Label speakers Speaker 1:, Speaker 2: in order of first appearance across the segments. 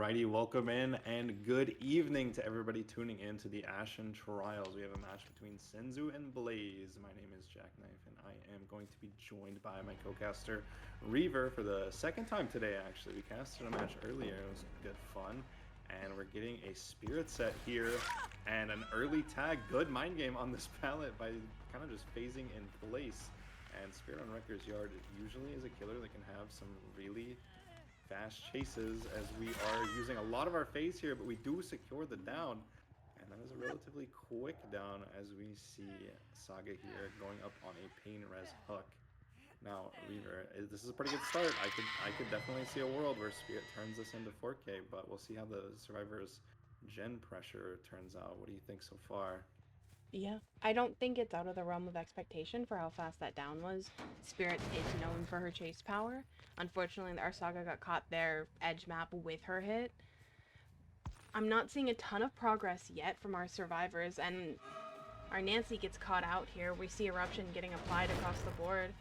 Speaker 1: Alrighty, welcome in and good evening to everybody tuning in to the Ashen Trials. We have a match between Senzu and Blaze. My name is Jaqnife and I am going to be joined by my co-caster Reaver for the second time today actually. We casted a match earlier, it was good fun. And we're getting a spirit set here and an early tag. Good mind game on this palette by kind of just phasing in place. And Spirit on Wrecker's Yard usually is a killer that can have some really fast chases as we are using a lot of our phase here, but we do secure the down. And that is a relatively quick down as we see Saga here going up on a pain res hook. Now, Reaver, this is a pretty good start. I could definitely see a world where Spirit turns this into 4K, but we'll see how the Survivors gen pressure turns out. What do you think so far?
Speaker 2: Yeah, I don't think it's out of the realm of expectation for how fast that down was. Spirit is known for her chase power. Unfortunately, our Saga got caught there edge map with her hit. I'm not seeing a ton of progress yet from our survivors, and our Nancy gets caught out here. We see Eruption getting applied across the board.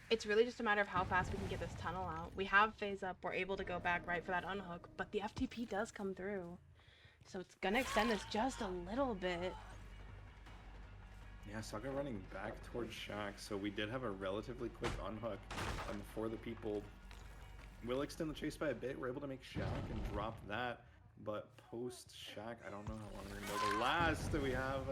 Speaker 2: It's really just a matter of how fast we can get this tunnel out. We have phase up, we're able to go back right for that unhook, but the FTP does come through. So it's gonna extend this just a little bit.
Speaker 1: Yeah, Saga running back towards Shack, so we did have a relatively quick unhook for the people. We'll extend the chase by a bit. We're able to make Shack and drop that, but post Shack, I don't know how long we're gonna go. The last we have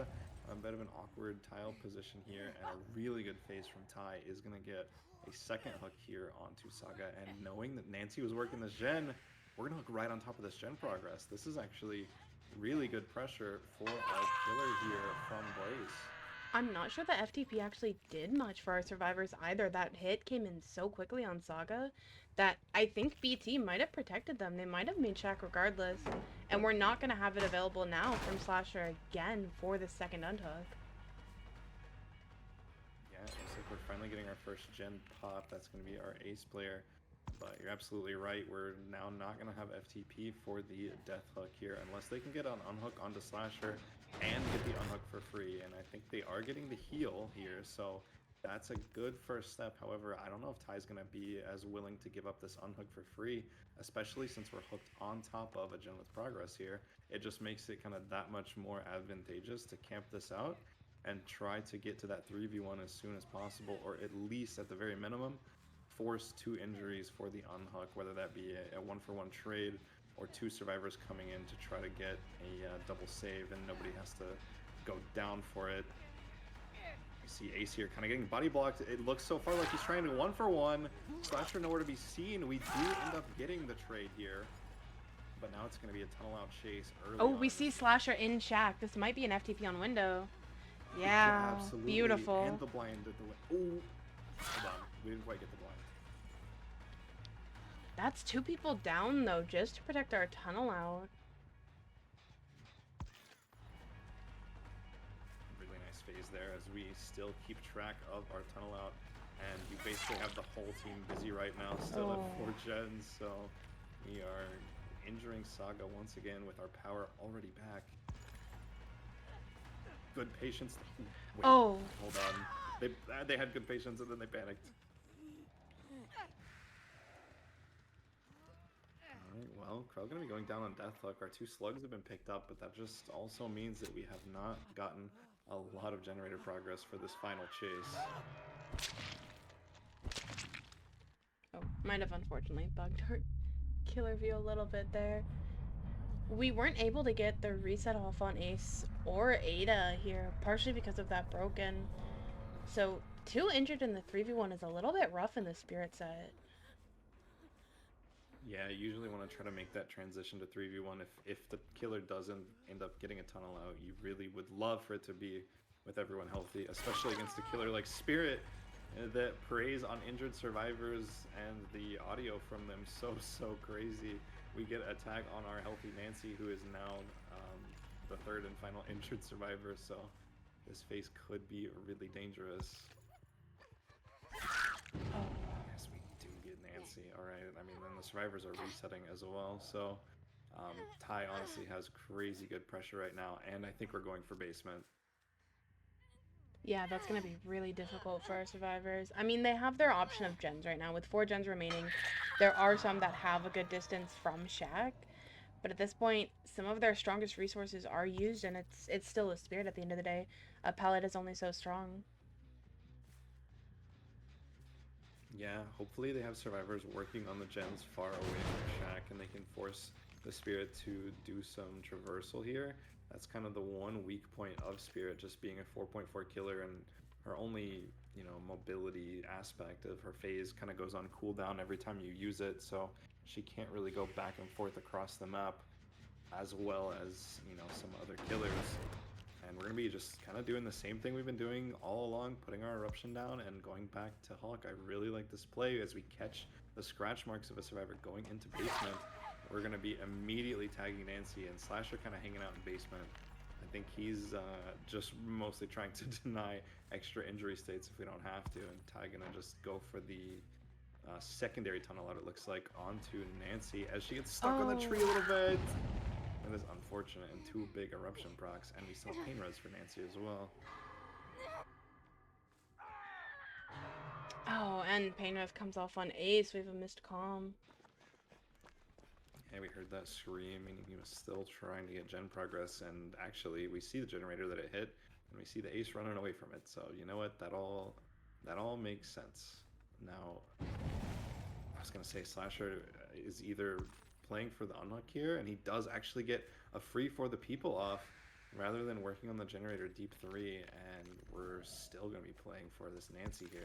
Speaker 1: a bit of an awkward tile position here, and a really good phase from Ty is gonna get a second hook here onto Saga. And knowing that Nancy was working this gen, we're gonna hook right on top of this gen progress. This is actually really good pressure for our killer here from Blaze.
Speaker 2: I'm not sure the FTP actually did much for our survivors either. That hit came in so quickly on Saga that I think BT might have protected them. They might have made Shack regardless. And we're not going to have it available now from Slasher again for the second unhook.
Speaker 1: Yeah, it looks like we're finally getting our first gen pop. That's going to be our ace player. But you're absolutely right. We're now not going to have FTP for the death hook here unless they can get an unhook onto Slasher and get the unhook for free. And I think they are getting the heal here, so that's a good first step. However, I don't know if Ty's going to be as willing to give up this unhook for free, especially since we're hooked on top of a gen with progress here. It just makes it kind of that much more advantageous to camp this out and try to get to that 3v1 as soon as possible, or at least at the very minimum force 2 injuries for the unhook, whether that be a 1-for-1 trade or 2 survivors coming in to try to get a double save and nobody has to go down for it. You see Ace here kind of getting body blocked. It looks so far like he's trying to 1-for-1. Slasher nowhere to be seen. We do end up getting the trade here, but now it's going to be a tunnel out chase early
Speaker 2: Oh,
Speaker 1: on.
Speaker 2: we see Slasher in Shack. This might be an FTP on window. Yeah,
Speaker 1: absolutely.
Speaker 2: Beautiful.
Speaker 1: And the blind did the win. Oh, hold on. We didn't quite get the blind.
Speaker 2: That's 2 people down, though, just to protect our tunnel out.
Speaker 1: Really nice phase there as we still keep track of our tunnel out. And we basically have the whole team busy right now, still at 4 gens, so we are injuring Saga once again with our power already back. Good patience. Wait, hold on. They had good patience and then they panicked. Alright, well, Krell gonna be going down on Deathhook. Our 2 slugs have been picked up, but that just also means that we have not gotten a lot of generator progress for this final chase.
Speaker 2: Oh, might have unfortunately bugged our killer view a little bit there. We weren't able to get the reset off on Ace or Ada here, partially because of that broken. So 2 injured in the 3v1 is a little bit rough in the spirit set.
Speaker 1: Yeah, I usually want to try to make that transition to 3v1 if the killer doesn't end up getting a tunnel out. You really would love for it to be with everyone healthy, especially against a killer like Spirit that preys on injured survivors, and the audio from them so crazy. We get a tag on our healthy Nancy, who is now the 3rd and final injured survivor, so this phase could be really dangerous. Yes, we do get Nancy. Alright, I mean, then the survivors are resetting as well, so Ty honestly has crazy good pressure right now, and I think we're going for basement.
Speaker 2: Yeah, that's going to be really difficult for our survivors. I mean, they have their option of gens right now. With 4 gens remaining, there are some that have a good distance from Shack. But at this point, some of their strongest resources are used, and it's still a spirit at the end of the day. A pellet is only so strong.
Speaker 1: Yeah, hopefully they have survivors working on the gens far away from Shack and they can force the Spirit to do some traversal here. That's kind of the one weak point of Spirit, just being a 4.4 killer, and her only, mobility aspect of her phase kind of goes on cooldown every time you use it, so she can't really go back and forth across the map as well as, some other killers. And we're going to be just kind of doing the same thing we've been doing all along, putting our eruption down and going back to Hulk. I really like this play as we catch the scratch marks of a survivor going into basement. We're going to be immediately tagging Nancy, and Slasher kind of hanging out in basement. I think he's just mostly trying to deny extra injury states if we don't have to, and Ty going to just go for the secondary tunnel out, it looks like, onto Nancy as she gets stuck on the tree a little bit. That is unfortunate, and 2 big eruption procs, and we still have pain res for Nancy as well.
Speaker 2: Oh, and pain res comes off on Ace. We have a missed calm.
Speaker 1: Yeah, we heard that scream, meaning he was still trying to get gen progress, and actually we see the generator that it hit, and we see the Ace running away from it, so you know what, that all makes sense. Now, I was going to say Slasher is either playing for the unlock here, and he does actually get a free for the people off rather than working on the generator deep 3, and we're still going to be playing for this Nancy here.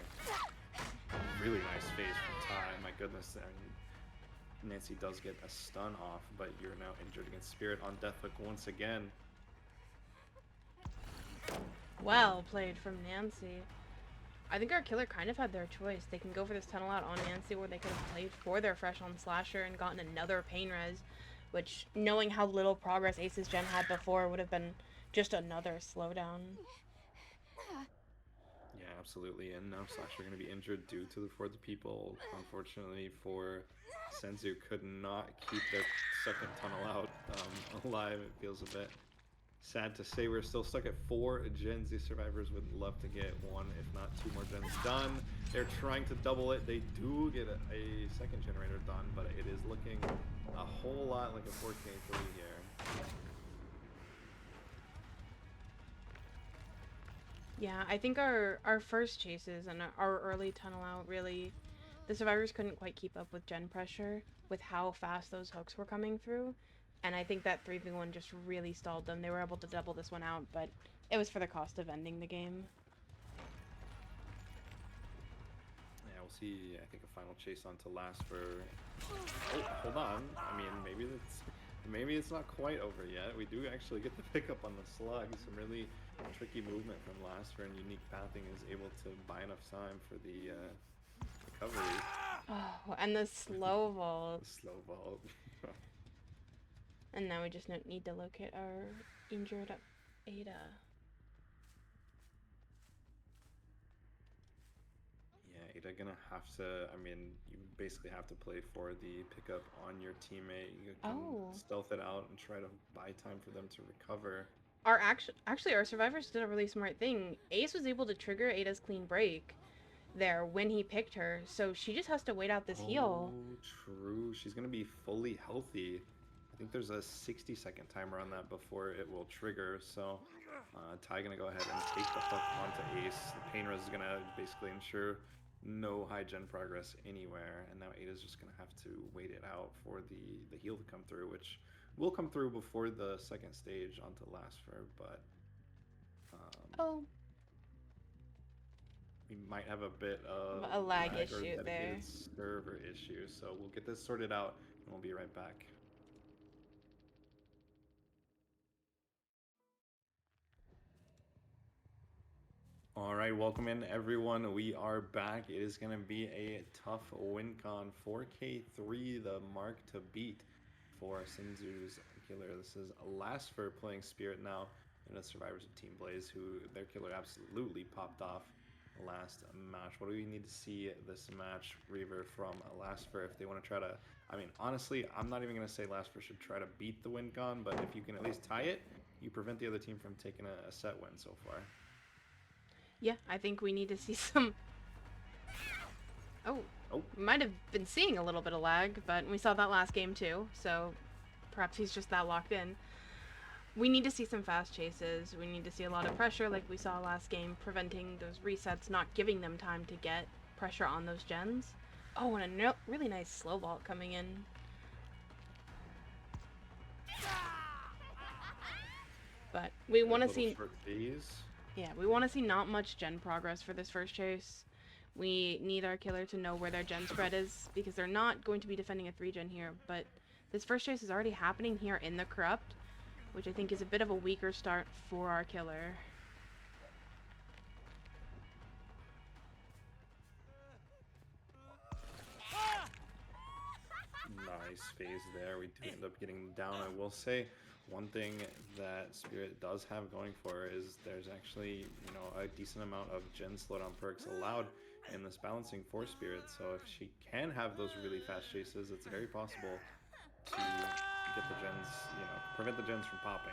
Speaker 1: Really nice phase from Ty, my goodness. I mean, Nancy does get a stun off, but you're now injured against Spirit on Deathhook once again.
Speaker 2: Well played from Nancy. I think our killer kind of had their choice. They can go for this tunnel out on Nancy, or they could have played for their fresh on Slasher and gotten another pain res, which, knowing how little progress Ace's gen had before, would have been just another slowdown.
Speaker 1: Yeah, absolutely. And now Slasher going to be injured due to the For the People. Unfortunately for Senzu, could not keep their second tunnel out alive. It feels a bit sad to say. We're still stuck at 4 gens. These survivors would love to get 1, if not 2 more gens done. They're trying to double it. They do get a second generator done, but it is looking a whole lot like a 4K3 here.
Speaker 2: Yeah, I think our first chases and our early tunnel out really, the survivors couldn't quite keep up with gen pressure with how fast those hooks were coming through. And I think that 3v1 just really stalled them. They were able to double this one out, but it was for the cost of ending the game.
Speaker 1: Yeah, we'll see, I think, a final chase on to last for... Oh, hold on. I mean, maybe it's not quite over yet. We do actually get the pickup on the slug. Some really tricky movement from Lasfer, and unique pathing is able to buy enough time for the recovery.
Speaker 2: Oh, and the slow vault.
Speaker 1: The slow vault.
Speaker 2: And now we just need to locate our injured Ada.
Speaker 1: Yeah, Ada gonna have to, I mean, you basically have to play for the pickup on your teammate. You can stealth it out and try to buy time for them to recover.
Speaker 2: Actually, our survivors did a really smart thing. Ace was able to trigger Ada's clean break there when he picked her, so she just has to wait out this heal.
Speaker 1: Oh, true. She's gonna be fully healthy. I think there's a 60-second timer on that before it will trigger, so Ty gonna go ahead and take the hook onto Ace. The pain res is gonna basically ensure no high gen progress anywhere, and now Ada's just gonna have to wait it out for the heal to come through, which will come through before the second stage onto Lasfer, but we might have a bit of
Speaker 2: a lag issue
Speaker 1: or
Speaker 2: there.
Speaker 1: Server issue, so we'll get this sorted out and we'll be right back. All right, welcome in everyone. We are back. It is going to be a tough win con. 4K3, the mark to beat for Senzu's killer. This is Lasfer playing Spirit now, and the survivors of Team Blaze, who their killer absolutely popped off last match. What do we need to see this match, Reaver, from Lasfer if they want to try to... I mean, honestly, I'm not even going to say Lasfer should try to beat the win con, but if you can at least tie it, you prevent the other team from taking a set win so far.
Speaker 2: Yeah, I think we need to see some... Oh,
Speaker 1: Oh,
Speaker 2: we might have been seeing a little bit of lag, but we saw that last game too, so perhaps he's just that locked in. We need to see some fast chases. We need to see a lot of pressure like we saw last game, preventing those resets, not giving them time to get pressure on those gens. Oh, and a really nice slow vault coming in. But we want to see...
Speaker 1: short phase.
Speaker 2: Yeah, we want to see not much gen progress for this first chase. We need our killer to know where their gen spread is, because they're not going to be defending a 3-gen here, but this first chase is already happening here in the Corrupt, which I think is a bit of a weaker start for our killer.
Speaker 1: Nice phase there. We do end up getting down. I will say one thing that Spirit does have going for her is there's actually, you know, a decent amount of gen slowdown perks allowed in this balancing for Spirit. So if she can have those really fast chases, it's very possible to get the gens, you know, prevent the gens from popping.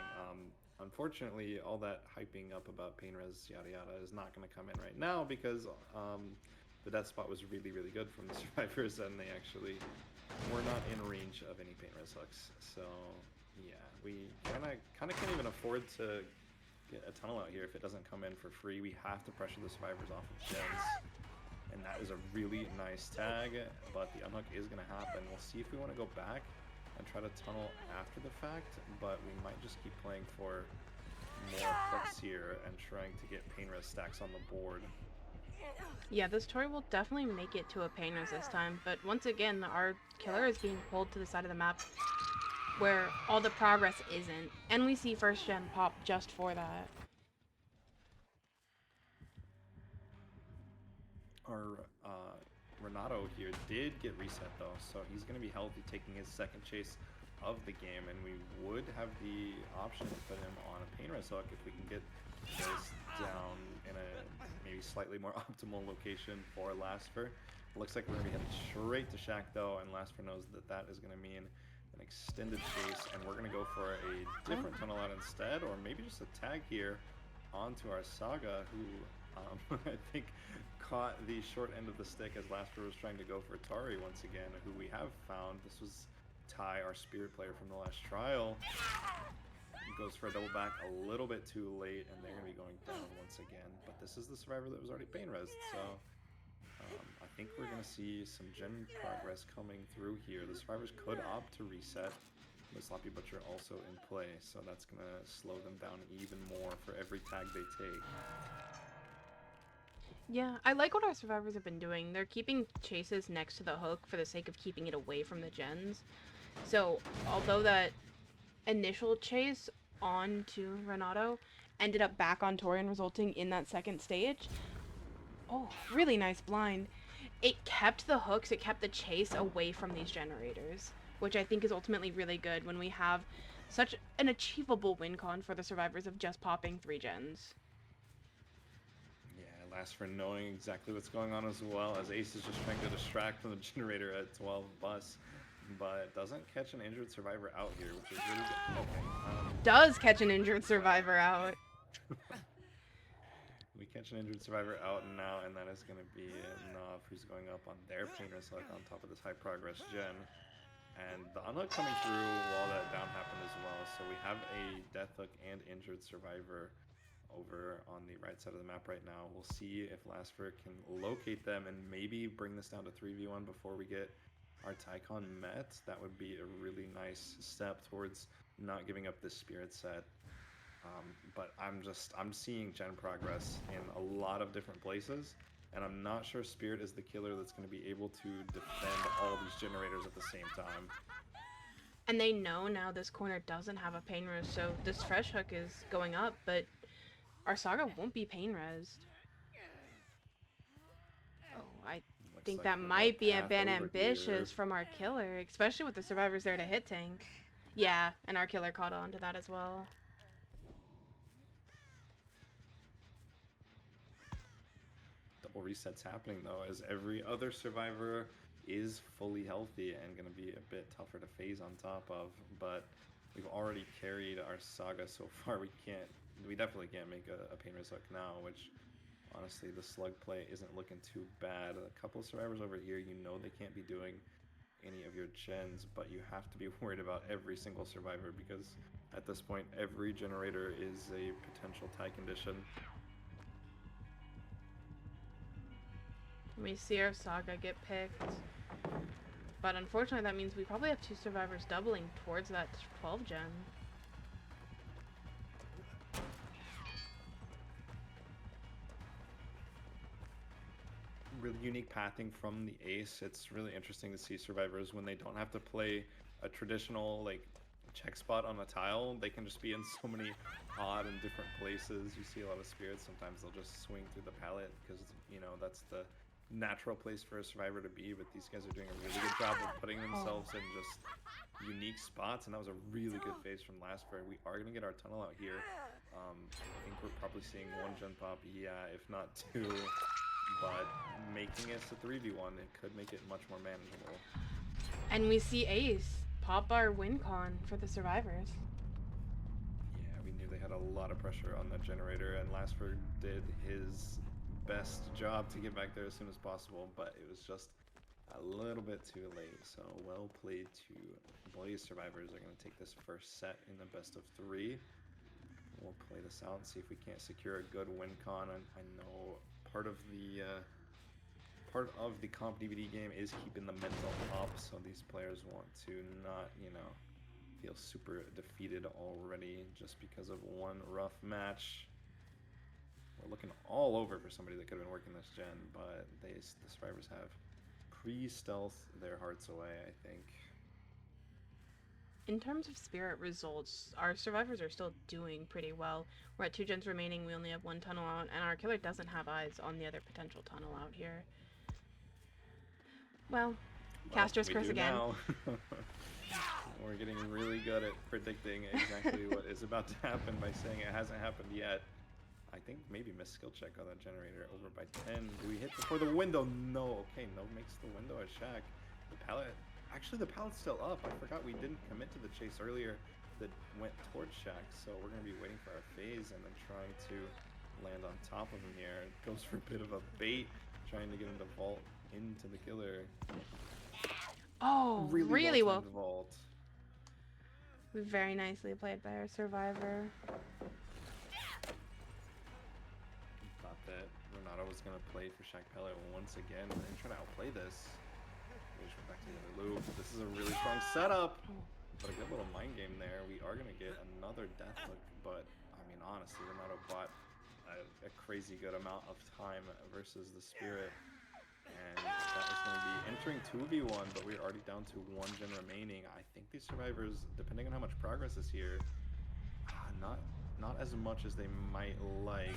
Speaker 1: Unfortunately, all that hyping up about pain res yada yada is not going to come in right now because the death spot was really, really good from the survivors, and they actually were not in range of any pain res hooks. So yeah, we kind of can't even afford to get a tunnel out here if it doesn't come in for free. We have to pressure the survivors off of gens, and that is a really nice tag. But the unhook is going to happen. We'll see if we want to go back and try to tunnel after the fact, but we might just keep playing for more hooks here and trying to get pain res stacks on the board.
Speaker 2: Yeah, this Tori will definitely make it to a pain res this time, but once again, our killer is being pulled to the side of the map where all the progress isn't, and we see first gen pop just for that.
Speaker 1: Our Renato here did get reset though, so he's going to be healthy, taking his second chase of the game, and we would have the option to put him on a pain res hook if we can get this down in a maybe slightly more optimal location for Lasfer. Looks like we're going to be headed straight to Shaq though, and Lasfer knows that that is going to mean an extended chase, and we're going to go for a different tunnel out instead, or maybe just a tag here onto our Saga, who I think caught the short end of the stick as Lasper was trying to go for Tari once again, who we have found. This was Ty, our Spirit player from the last trial. He goes for a double back a little bit too late, and they're going to be going down once again. But this is the survivor that was already pain res, so I think we're going to see some gen progress coming through here. The survivors could opt to reset. The Sloppy Butcher also in play, so that's going to slow them down even more for every tag they take.
Speaker 2: Yeah, I like what our survivors have been doing. They're keeping chases next to the hook for the sake of keeping it away from the gens. So, although that initial chase onto Renato ended up back on Torian, resulting in that second stage, oh, really nice blind. It kept the hooks, it kept the chase away from these generators, which I think is ultimately really good when we have such an achievable win con for the survivors of just popping 3 gens.
Speaker 1: For knowing exactly what's going on as well, as Ace is just trying to distract from the generator at 12 bus, but doesn't catch an injured survivor out here, which is really good. Okay.
Speaker 2: Does catch an injured survivor out.
Speaker 1: We catch an injured survivor out now, and that is going to be Nav, who's going up on their pain res hook on top of this high progress gen. And the unhook coming through while that down happened as well, so we have a death hook and injured survivor over on the right side of the map right now. We'll see if Lasfer can locate them and maybe bring this down to 3v1 before we get our Tycon met. That would be a really nice step towards not giving up this Spirit set. But I'm seeing gen progress in a lot of different places, and I'm not sure Spirit is the killer that's going to be able to defend all these generators at the same time.
Speaker 2: And they know now this corner doesn't have a pain res, so this fresh hook is going up, but our Saga won't be pain resed. Oh, I think like that might be a bit ambitious from our killer, especially with the survivors there to hit tank. Yeah, and our killer caught on to that as well.
Speaker 1: Double resets happening though, as every other survivor is fully healthy and going to be a bit tougher to phase on top of, but we've already carried our Saga so far. We definitely can't make a pain res hook now, which honestly, the slug play isn't looking too bad. A couple of survivors over here, you know they can't be doing any of your gens, but you have to be worried about every single survivor because at this point, every generator is a potential tie condition.
Speaker 2: We see our Saga get picked. But unfortunately, that means we probably have 2 survivors doubling towards that 12 gen.
Speaker 1: Really unique pathing from the ace. It's really interesting to see survivors when they don't have to play a traditional like check spot on a tile. They can just be in so many odd and different places. You see a lot of spirits. Sometimes they'll just swing through the palette because you know that's the natural place for a survivor to be. But these guys are doing a really good job of putting themselves in just unique spots, and that was a really good phase from Lasper. We are gonna get our tunnel out here. I think we're probably seeing 1 gen pop, yeah, if not 2. But making it a 3v1, it could make it much more manageable.
Speaker 2: And we see Ace pop our win con for the survivors.
Speaker 1: Yeah, we knew they had a lot of pressure on that generator, and Lasford did his best job to get back there as soon as possible, but it was just a little bit too late. So well played to Blaze. Survivors are going to take this first set in the best of 3. We'll play this out and see if we can't secure a good win con. I know part of the comp DVD game is keeping the mental up, so these players want to not, you know, feel super defeated already just because of one rough match. We're looking all over for somebody that could have been working this gen, but the survivors have pre-stealth their hearts away, I think.
Speaker 2: In terms of spirit results, our survivors are still doing pretty well. We're at 2 gens remaining, we only have 1 tunnel out, and our killer doesn't have eyes on the other potential tunnel out here. Well, Caster's curse again.
Speaker 1: Now. We're getting really good at predicting exactly what is about to happen by saying it hasn't happened yet. I think maybe missed skill check on that generator over by 10. Do we hit before the window? No. Okay, no makes the window at Shaq. The pallet. Actually, the pallet's still up. I forgot we didn't commit to the chase earlier that went towards Shaq. So we're going to be waiting for our phase and then trying to land on top of him here. It goes for a bit of a bait, trying to get him to vault into the killer.
Speaker 2: Oh, really well.
Speaker 1: Vault.
Speaker 2: Very nicely played by our survivor.
Speaker 1: Thought that Renato was going to play for Shaq Pellet once again and try to outplay this. Back to the other loop. This is a really strong setup, but a good little mind game there. We are going to get another death look, but I mean, honestly, Renato bought a crazy good amount of time versus the Spirit, and that is going to be entering 2v1, but we're already down to 1 gen remaining. I think these survivors, depending on how much progress is here, not as much as they might like.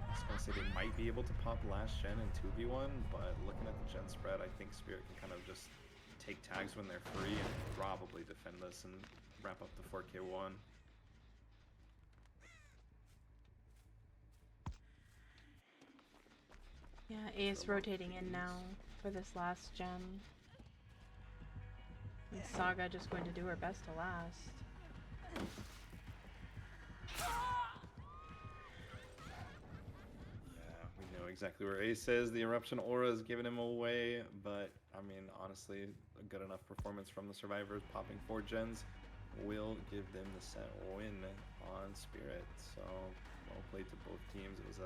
Speaker 1: I was gonna say they might be able to pop last gen in 2v1, but looking at the gen spread, I think Spirit can kind of just take tags when they're free and probably defend this and wrap up the 4k1.
Speaker 2: Yeah, Ace rotating in now for this last gen. And Saga just going to do her best to last.
Speaker 1: Exactly where Ace is. The Eruption Aura is giving him away, but I mean, honestly, a good enough performance from the survivors. Popping 4 gens will give them the set win on Spirit. So, well played to both teams. It was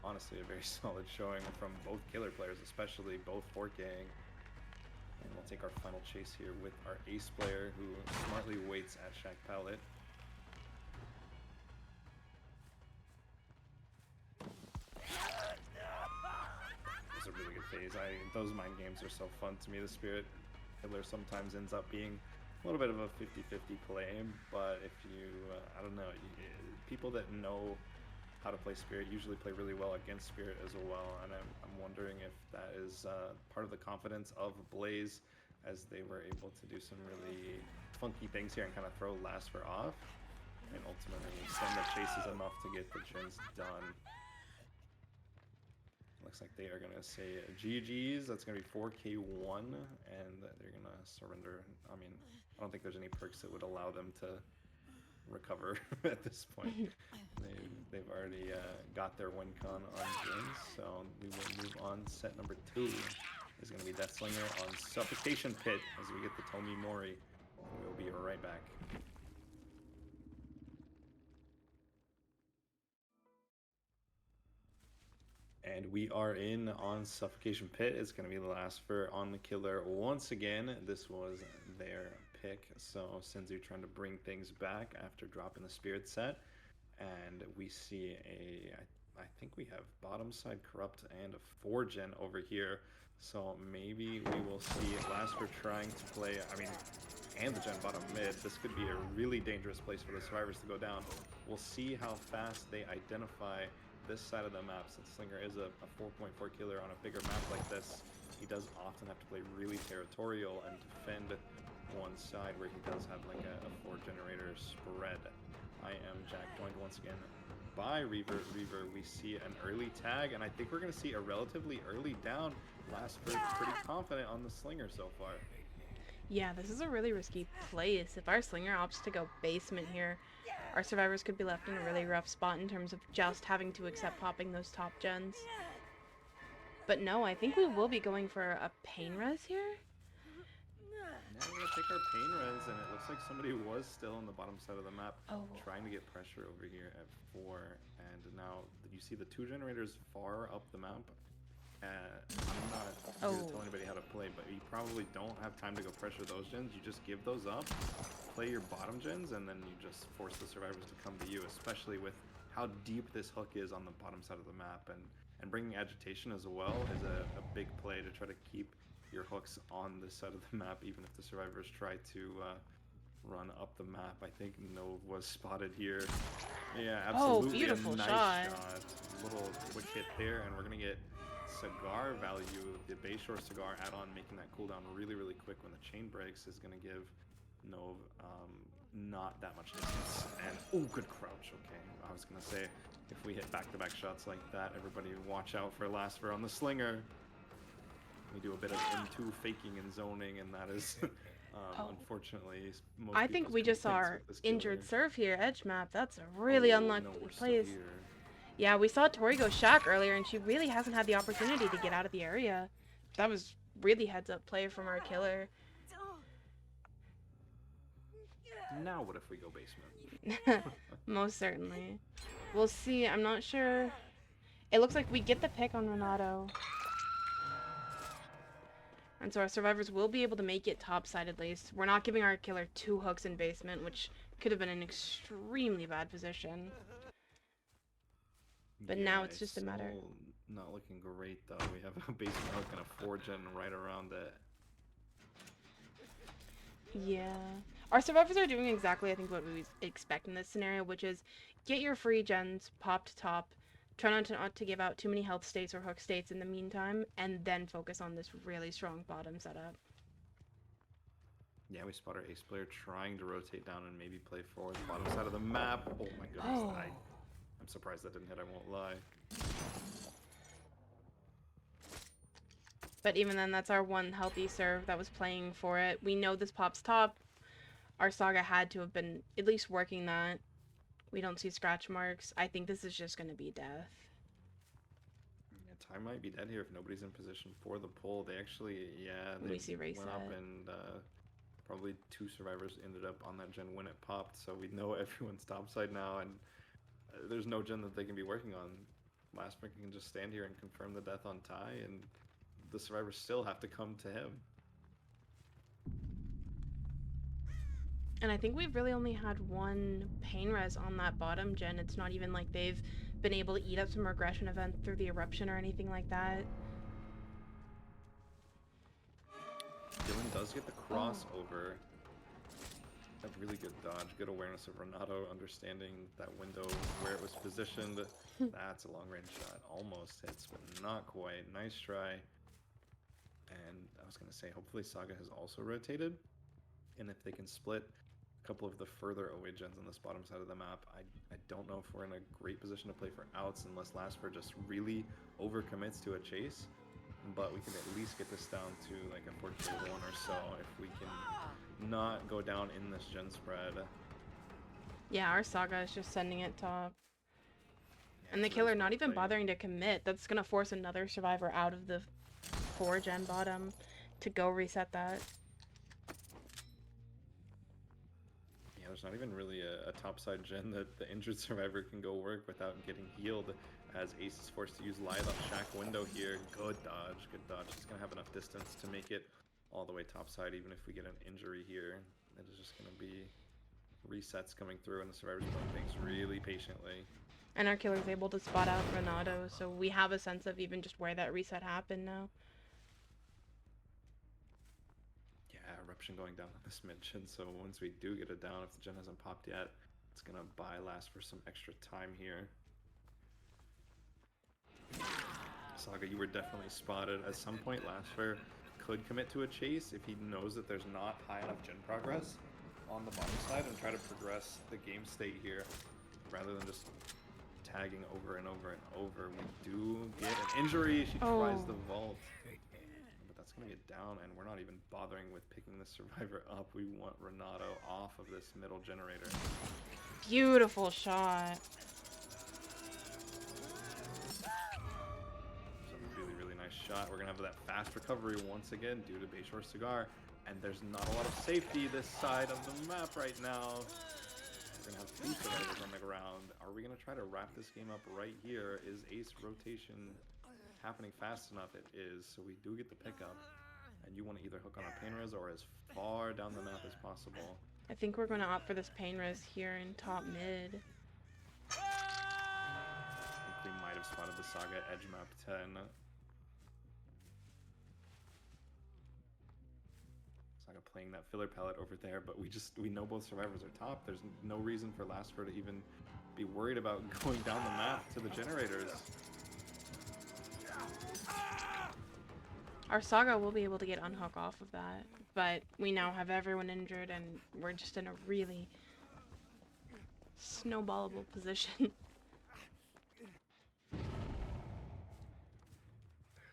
Speaker 1: honestly a very solid showing from both killer players, especially both 4K'ing. And we'll take our final chase here with our Ace player, who smartly waits at Shaq Pallet. Phase. Those mind games are so fun to me. The Spirit killer sometimes ends up being a little bit of a 50-50 play, but if you, I don't know, people that know how to play Spirit usually play really well against Spirit as well, and I'm wondering if that is part of the confidence of Blaze, as they were able to do some really funky things here and kind of throw Lasper off, and ultimately extend the chases enough to get the gens done. Looks like they are going to say GG's. That's going to be 4k1, and they're going to surrender. I mean, I don't think there's any perks that would allow them to recover at this point. they've already got their win con on James, so we will move on. Set number 2 is going to be Deathslinger on Suffocation Pit as we get the Tomi Mori. We'll be right back. And we are in on Suffocation Pit. It's going to be the last for on the killer once again. This was their pick. So Senzu trying to bring things back after dropping the Spirit set. And we see I think we have bottom side Corrupt and a 4-gen over here. So maybe we will see Lasper trying to play, and the gen bottom mid. This could be a really dangerous place for the survivors to go down. We'll see how fast they identify this side of the map, since Slinger is a 4.4 killer on a bigger map like this. He does often have to play really territorial and defend one side where he does have like a 4 generator spread. I am Jack, joined once again by Reaver. We see an early tag, and I think we're going to see a relatively early down. Lasper pretty confident on the Slinger so far.
Speaker 2: Yeah, this is a really risky place. If our Slinger opts to go basement here, our survivors could be left in a really rough spot in terms of just having to accept popping those top gens. But no, I think we will be going for a pain res here.
Speaker 1: Now we're going to take our pain res, and it looks like somebody was still on the bottom side of the map trying to get pressure over here at 4. And now you see the 2 generators far up the map. I'm not here to tell anybody how to play, but you probably don't have time to go pressure those gens. You just give those up, play your bottom gens, and then you just force the survivors to come to you, especially with how deep this hook is on the bottom side of the map. And bringing agitation as well is a big play to try to keep your hooks on this side of the map, even if the survivors try to run up the map. I think Nove was spotted here. Yeah, absolutely.
Speaker 2: Oh, beautiful
Speaker 1: a nice
Speaker 2: shot.
Speaker 1: Little quick hit there, and we're going to get cigar value. The Bayshore cigar add-on, making that cooldown really, really quick when the chain breaks, is going to give Nove not that much distance. And, oh, good crouch. Okay, I was going to say, if we hit back-to-back shots like that, everybody watch out for Lasper on the Slinger. We do a bit of M2 faking and zoning, and that is, unfortunately, most
Speaker 2: I think we just saw our injured Surf here, edge map. That's a really unlucky place. Yeah, we saw Tori go Shack earlier, and she really hasn't had the opportunity to get out of the area. That was really heads-up play from our killer.
Speaker 1: Now what if we go basement?
Speaker 2: Most certainly. We'll see. I'm not sure. It looks like we get the pick on Renato. And so our survivors will be able to make it topside at least. We're not giving our killer 2 hooks in basement, which could have been an extremely bad position. But now it's just a matter.
Speaker 1: Not looking great though. We have a basement hook and a 4-gen right around it.
Speaker 2: Yeah. Our survivors are doing exactly, I think, what we expect in this scenario, which is get your free gens, pop to top, try not to give out too many health states or hook states in the meantime, and then focus on this really strong bottom setup.
Speaker 1: Yeah, we spot our ace player trying to rotate down and maybe play forward the bottom side of the map. Oh my goodness, I'm surprised that didn't hit, I won't lie.
Speaker 2: But even then, that's our one healthy serve that was playing for it. We know this pops top. Our Saga had to have been at least working that. We don't see scratch marks. I think this is just going to be death.
Speaker 1: Yeah, time might be dead here if nobody's in position for the pull. They actually, they
Speaker 2: we see
Speaker 1: went up and probably 2 survivors ended up on that gen when it popped. So we know everyone's topside now, and there's no gen that they can be working on. Lasper can just stand here and confirm the death on Ty, and the survivors still have to come to him.
Speaker 2: And I think we've really only had 1 pain res on that bottom gen. It's not even like they've been able to eat up some regression event through the eruption or anything like that.
Speaker 1: Dylan does get the crossover. A really good dodge, good awareness of Renato, understanding that window where it was positioned. That's a long range shot. Almost hits, but not quite. Nice try. And I was going to say, hopefully Saga has also rotated. And if they can split a couple of the further away gens on this bottom side of the map, I don't know if we're in a great position to play for outs unless Lasper just really overcommits to a chase. But we can at least get this down to like a 4-1 or so if we can not go down in this gen spread.
Speaker 2: Yeah, our Saga is just sending it top.
Speaker 1: Yeah,
Speaker 2: And the
Speaker 1: it's really
Speaker 2: killer not
Speaker 1: smart
Speaker 2: even
Speaker 1: play.
Speaker 2: bothering to commit. That's gonna force another survivor out of the 4-gen bottom to go reset that.
Speaker 1: Yeah, there's not even really a topside gen that the injured survivor can go work without getting healed, as Ace is forced to use Lithe off Shack window here. Good dodge, good dodge. He's going to have enough distance to make it all the way topside, even if we get an injury here. It is just going to be resets coming through, and the survivor's playing things really patiently.
Speaker 2: And our killer's able to spot out Renato, so we have a sense of even just where that reset happened now.
Speaker 1: Yeah, Eruption going down on this mid-gen, so once we do get it down, if the gen hasn't popped yet, it's going to buy last for some extra time here. Saga, you were definitely spotted. At some point, Lasfer could commit to a chase if he knows that there's not high enough gen progress on the bottom side and try to progress the game state here rather than just tagging over and over and over. We do get an injury. She tries the vault, but that's going to get down, and we're not even bothering with picking the survivor up. We want Renato off of this middle generator.
Speaker 2: Beautiful shot.
Speaker 1: Really nice shot. We're gonna have that fast recovery once again due to Bayshore Cigar, and there's not a lot of safety this side of the map right now. We're gonna have 2 survivors on the ground. Are we gonna try to wrap this game up right here? Is Ace rotation happening fast enough? It is, so we do get the pickup, and you want to either hook on a pain res or as far down the map as possible.
Speaker 2: I think we're gonna opt for this pain res here in top mid.
Speaker 1: I think we might have spotted the Saga edge map 10. Saga playing that filler palette over there, but we know both survivors are top. There's no reason for Lasfer to even be worried about going down the map to the generators.
Speaker 2: Our Saga will be able to get unhook off of that, but we now have everyone injured and we're just in a really snowballable position.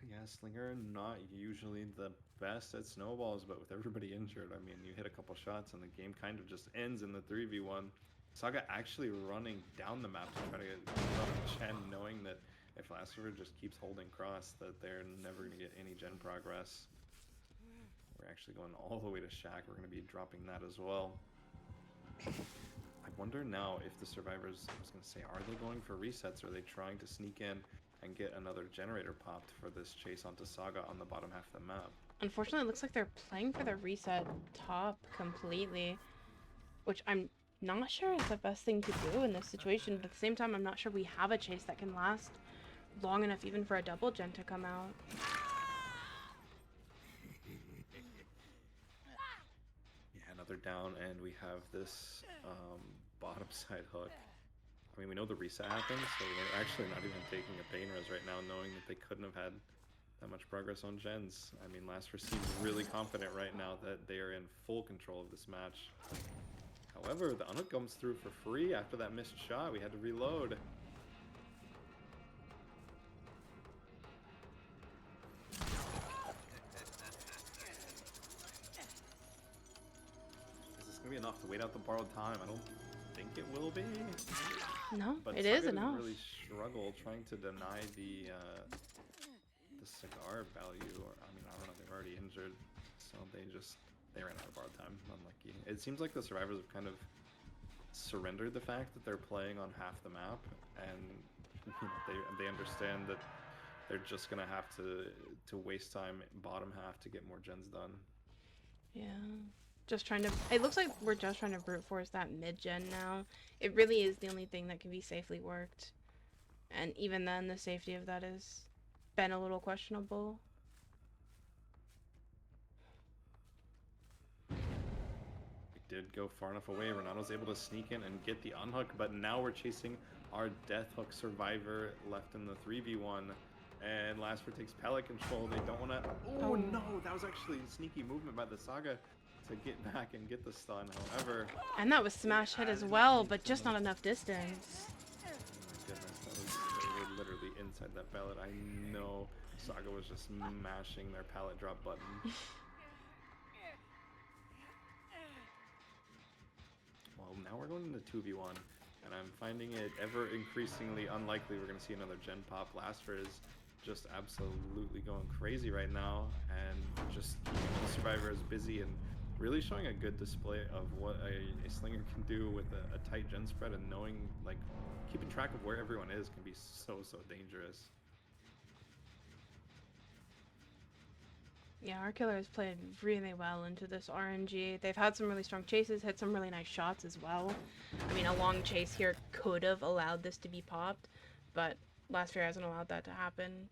Speaker 1: Yeah, Slinger not usually the best at snowballs, but with everybody injured, I mean, you hit a couple shots and the game kind of just ends in the 3v1. Saga actually running down the map to try to get Chen, knowing that if Lasfer just keeps holding cross, that they're never going to get any gen progress. We're actually going all the way to Shack. We're going to be dropping that as well. I wonder now if the survivors, I was going to say, are they going for resets? Or are they trying to sneak in and get another generator popped for this chase onto Saga on the bottom half of the map?
Speaker 2: Unfortunately, it looks like they're playing for the reset top completely, which I'm not sure is the best thing to do in this situation, but at the same time, I'm not sure we have a chase that can last long enough even for a double gen to come out.
Speaker 1: Yeah, another down, and we have this bottom side hook. I mean, we know the reset happened, so they're actually not even taking a pain res right now, knowing that they couldn't have had that much progress on gens. I mean, Lasfer seems really confident right now that they are in full control of this match. However, the unhook comes through for free after that missed shot. We had to reload. Is this going to be enough to wait out the borrowed time? I don't think it will be.
Speaker 2: No,
Speaker 1: But
Speaker 2: it
Speaker 1: Saga
Speaker 2: is
Speaker 1: didn't
Speaker 2: enough.
Speaker 1: really struggle trying to deny the cigar value. Or I mean, I don't know. They're already injured, so they ran out of borrowed time. Unlucky. It seems like the survivors have kind of surrendered the fact that they're playing on half the map, and you know, they understand that they're just gonna have to waste time bottom half to get more gens done.
Speaker 2: Yeah. Just trying to... It looks like we're just trying to brute force that mid-gen now. It really is the only thing that can be safely worked. And even then, the safety of that has been a little questionable.
Speaker 1: We did go far enough away. Renato's able to sneak in and get the unhook, but now we're chasing our death hook survivor left in the 3v1. And Lasfer takes pallet control. They don't want to... Oh no, that was actually sneaky movement by the Saga to get back and get the stun. However...
Speaker 2: And that was smash hit as well, but just not enough distance.
Speaker 1: Oh my goodness, they were literally inside that pallet. I know Saga was just mashing their pallet drop button. Well, now we're going into 2v1. And I'm finding it ever increasingly unlikely we're going to see another gen pop. Lasfer is just absolutely going crazy right now, and just keeping the survivors busy and really showing a good display of what a slinger can do with a tight gen spread, and knowing, like, keeping track of where everyone is can be so dangerous.
Speaker 2: Yeah, our killer has played really well into this RNG. They've had some really strong chases, hit some really nice shots as well. I mean, a long chase here could have allowed this to be popped, but Last Fear hasn't allowed that to happen.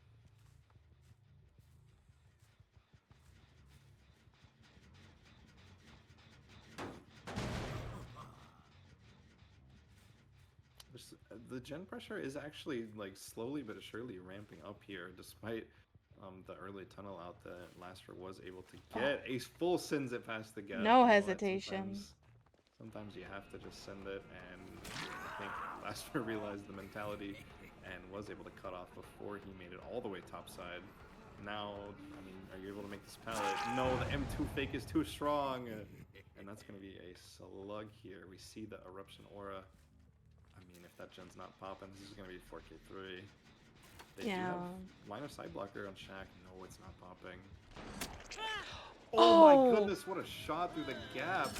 Speaker 1: The gen pressure is actually, like, slowly but surely ramping up here, despite the early tunnel out that Lasfer was able to get a full sends it past the gap.
Speaker 2: No
Speaker 1: You know,
Speaker 2: hesitation.
Speaker 1: sometimes you have to just send it, and I think Lasfer realized the mentality and was able to cut off before he made it all the way topside. Now, I mean, are you able to make this pallet? No, the M2 fake is too strong, and that's going to be a slug here. We see the eruption aura. I mean, if that gen's not popping, this is going to be 4K3. They do have line of sight blocker on Shaq. No, it's not popping. Oh my goodness, what a shot through the gap.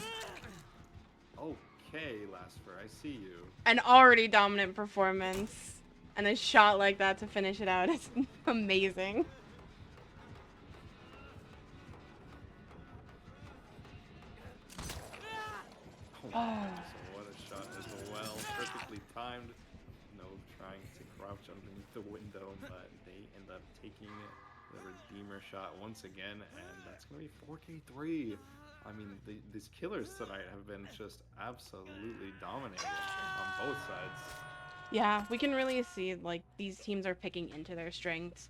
Speaker 1: Okay, Lasfer, I see you.
Speaker 2: An already dominant performance, and a shot like that to finish it out is amazing.
Speaker 1: Oh, so what a shot as well. Perfectly timed. No trying to crouch underneath the window, but they end up taking the Redeemer shot once again, and that's going to be 4K3. I mean, these killers tonight have been just absolutely dominating on both sides.
Speaker 2: Yeah, we can really see, like, these teams are picking into their strengths.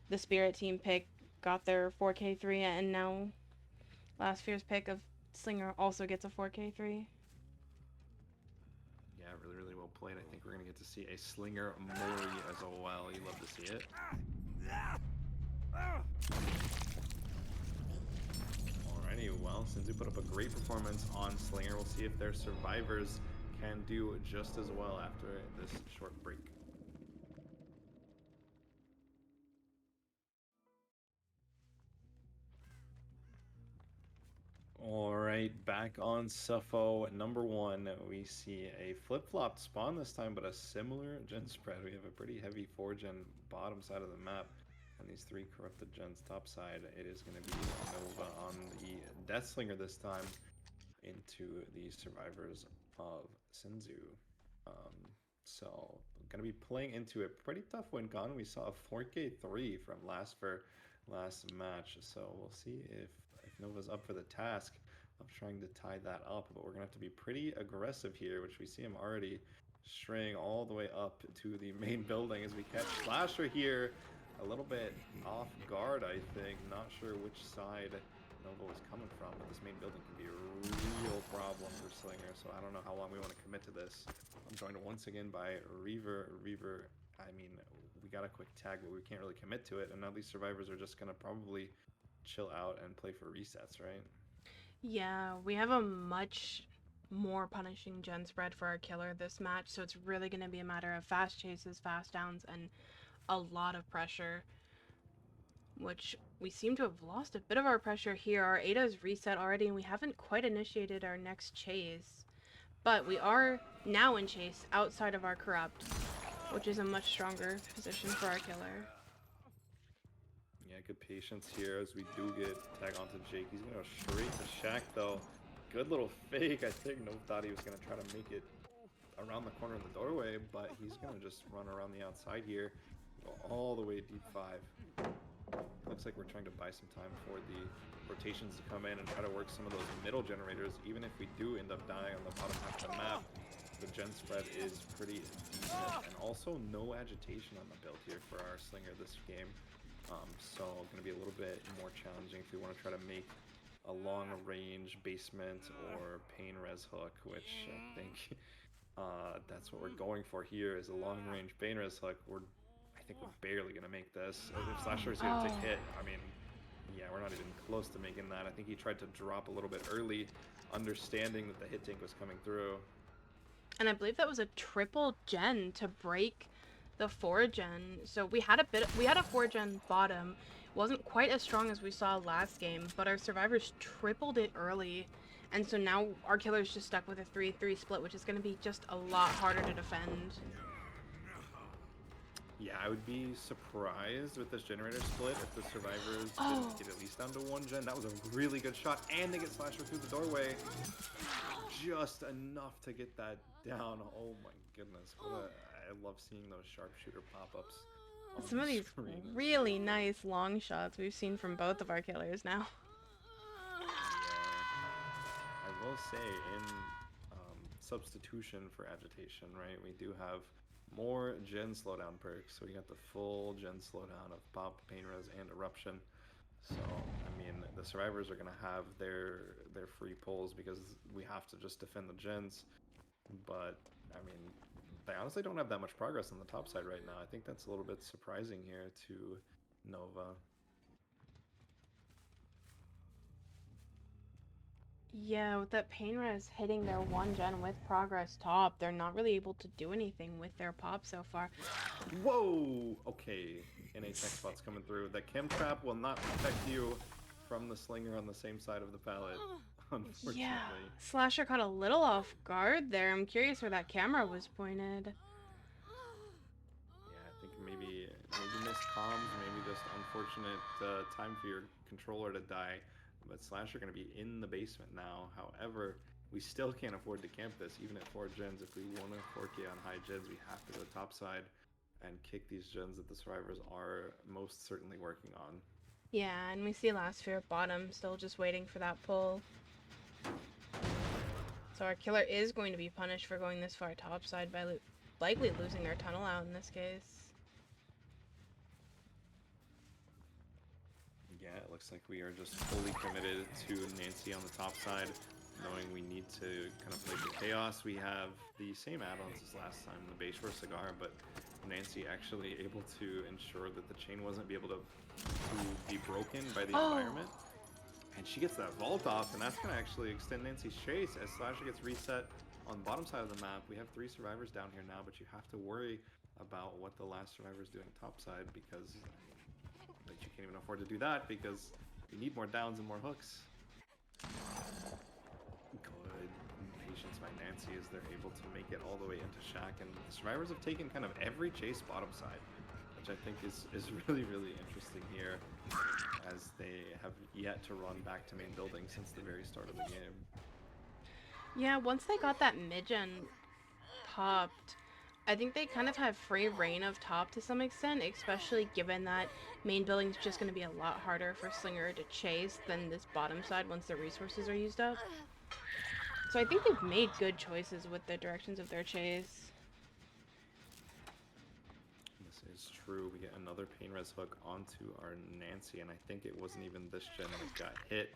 Speaker 2: The Spirit team got their 4K3, and now Last Fear's pick of Slinger also gets a 4K3.
Speaker 1: Yeah, really well played. I think we're going to get to see a Slinger Mori as well. You love to see it. Alrighty, well, Senzu put up a great performance on Slinger. We'll see if their survivors can do just as well after this short break. Alright, back on Suffo number 1. We see a flip-flopped spawn this time, but a similar gen spread. We have a pretty heavy 4-gen bottom side of the map, and these 3 corrupted gens top side. It is going to be Nova on the Deathslinger this time into the survivors of Senzu. So going to be playing into a pretty tough win con. We saw a 4K3 from last match, so we'll see if Nova's up for the task of trying to tie that up, but we're gonna have to be pretty aggressive here, which we see him already straying all the way up to the main building as we catch Slasher here a little bit off guard, I think. Not sure which side Nova was coming from, but this main building can be a real problem for Slinger, so I don't know how long we want to commit to this. I'm joined once again by Reaver. I mean, we got a quick tag, but we can't really commit to it, and now these survivors are just gonna probably chill out and play for resets, right?
Speaker 2: Yeah, we have a much more punishing gen spread for our killer this match, so it's really going to be a matter of fast chases, fast downs, and a lot of pressure, which we seem to have lost a bit of our pressure here. Our Ada's reset already, and we haven't quite initiated our next chase, but we are now in chase outside of our corrupt, which is a much stronger position for our killer.
Speaker 1: Yeah, good patience here as we do get tag onto Jake. He's gonna go straight to Shaq though. Good little fake. I think Nov thought he was gonna try to make it around the corner of the doorway, but he's gonna just run around the outside here, go all the way deep 5. Looks like we're trying to buy some time for the rotations to come in and try to work some of those middle generators. Even if we do end up dying on the bottom half of the map, the gen spread is pretty decent, and also no agitation on the build here for our Slinger this game. So going to be a little bit more challenging if we want to try to make a long range basement or pain res hook, which I think that's what we're going for here, is a long range pain res hook. I think we're barely going to make this. If Slasher is going to hit, I mean, yeah, we're not even close to making that. I think he tried to drop a little bit early, understanding that the hit tank was coming through.
Speaker 2: And I believe that was a triple gen to break the 4 gen. So we had a 4 gen bottom. Wasn't quite as strong as we saw last game, but our survivors tripled it early. And so now our killer's just stuck with a 3-3 split, which is going to be just a lot harder to defend.
Speaker 1: Yeah, I would be surprised with this generator split if the survivors didn't get at least down to 1 gen. That was a really good shot, and they get Slasher through the doorway. Just enough to get that down. Oh my goodness. I love seeing those sharpshooter pop-ups.
Speaker 2: Some of these really nice long shots we've seen from both of our killers now.
Speaker 1: Yeah. I will say, in substitution for agitation, right, we do have more gen slowdown perks. So we got the full gen slowdown of pop, pain res, and eruption. So I mean, the survivors are gonna have their free pulls because we have to just defend the gens. But I mean, they honestly don't have that much progress on the top side right now. I think that's a little bit surprising here to Nova.
Speaker 2: Yeah, with that pain res hitting their 1 gen with progress top, they're not really able to do anything with their pop so far.
Speaker 1: Whoa! Okay, NA tech spot's coming through. The chem trap will not protect you from the slinger on the same side of the pallet, unfortunately.
Speaker 2: Yeah, Slasher caught a little off guard there. I'm curious where that camera was pointed.
Speaker 1: Yeah, I think maybe missed comms, maybe just unfortunate time for your controller to die. But Slasher going to be in the basement now. However, we still can't afford to camp this, even at 4 gens. If we want to 4K on high gens, we have to go top side and kick these gens that the survivors are most certainly working on.
Speaker 2: Yeah, and we see Last Fear bottom, still just waiting for that pull. So our killer is going to be punished for going this far topside by likely losing their tunnel out in this case.
Speaker 1: Yeah, it looks like we are just fully committed to Nancy on the top side, knowing we need to kind of play the chaos. We have the same add-ons as last time, the base for Cigar, but Nancy actually able to ensure that the chain wasn't able to be broken by the environment. And she gets that vault off, and that's going to actually extend Nancy's chase as Slasher gets reset on the bottom side of the map. We have 3 survivors down here now, but you have to worry about what the last survivor's doing top side, because that you can't even afford to do that because you need more downs and more hooks. Good patience by Nancy as they're able to make it all the way into Shack, and the survivors have taken kind of every chase bottom side, which I think is really, really interesting here, as they have yet to run back to main building since the very start of the game.
Speaker 2: Yeah, once they got that mid-gen popped, I think they kind of have free reign of top to some extent, especially given that main building's just going to be a lot harder for Slinger to chase than this bottom side once the resources are used up. So I think they've made good choices with the directions of their chase.
Speaker 1: This is true. We get another pain res hook onto our Nancy, and I think it wasn't even this gen that got hit.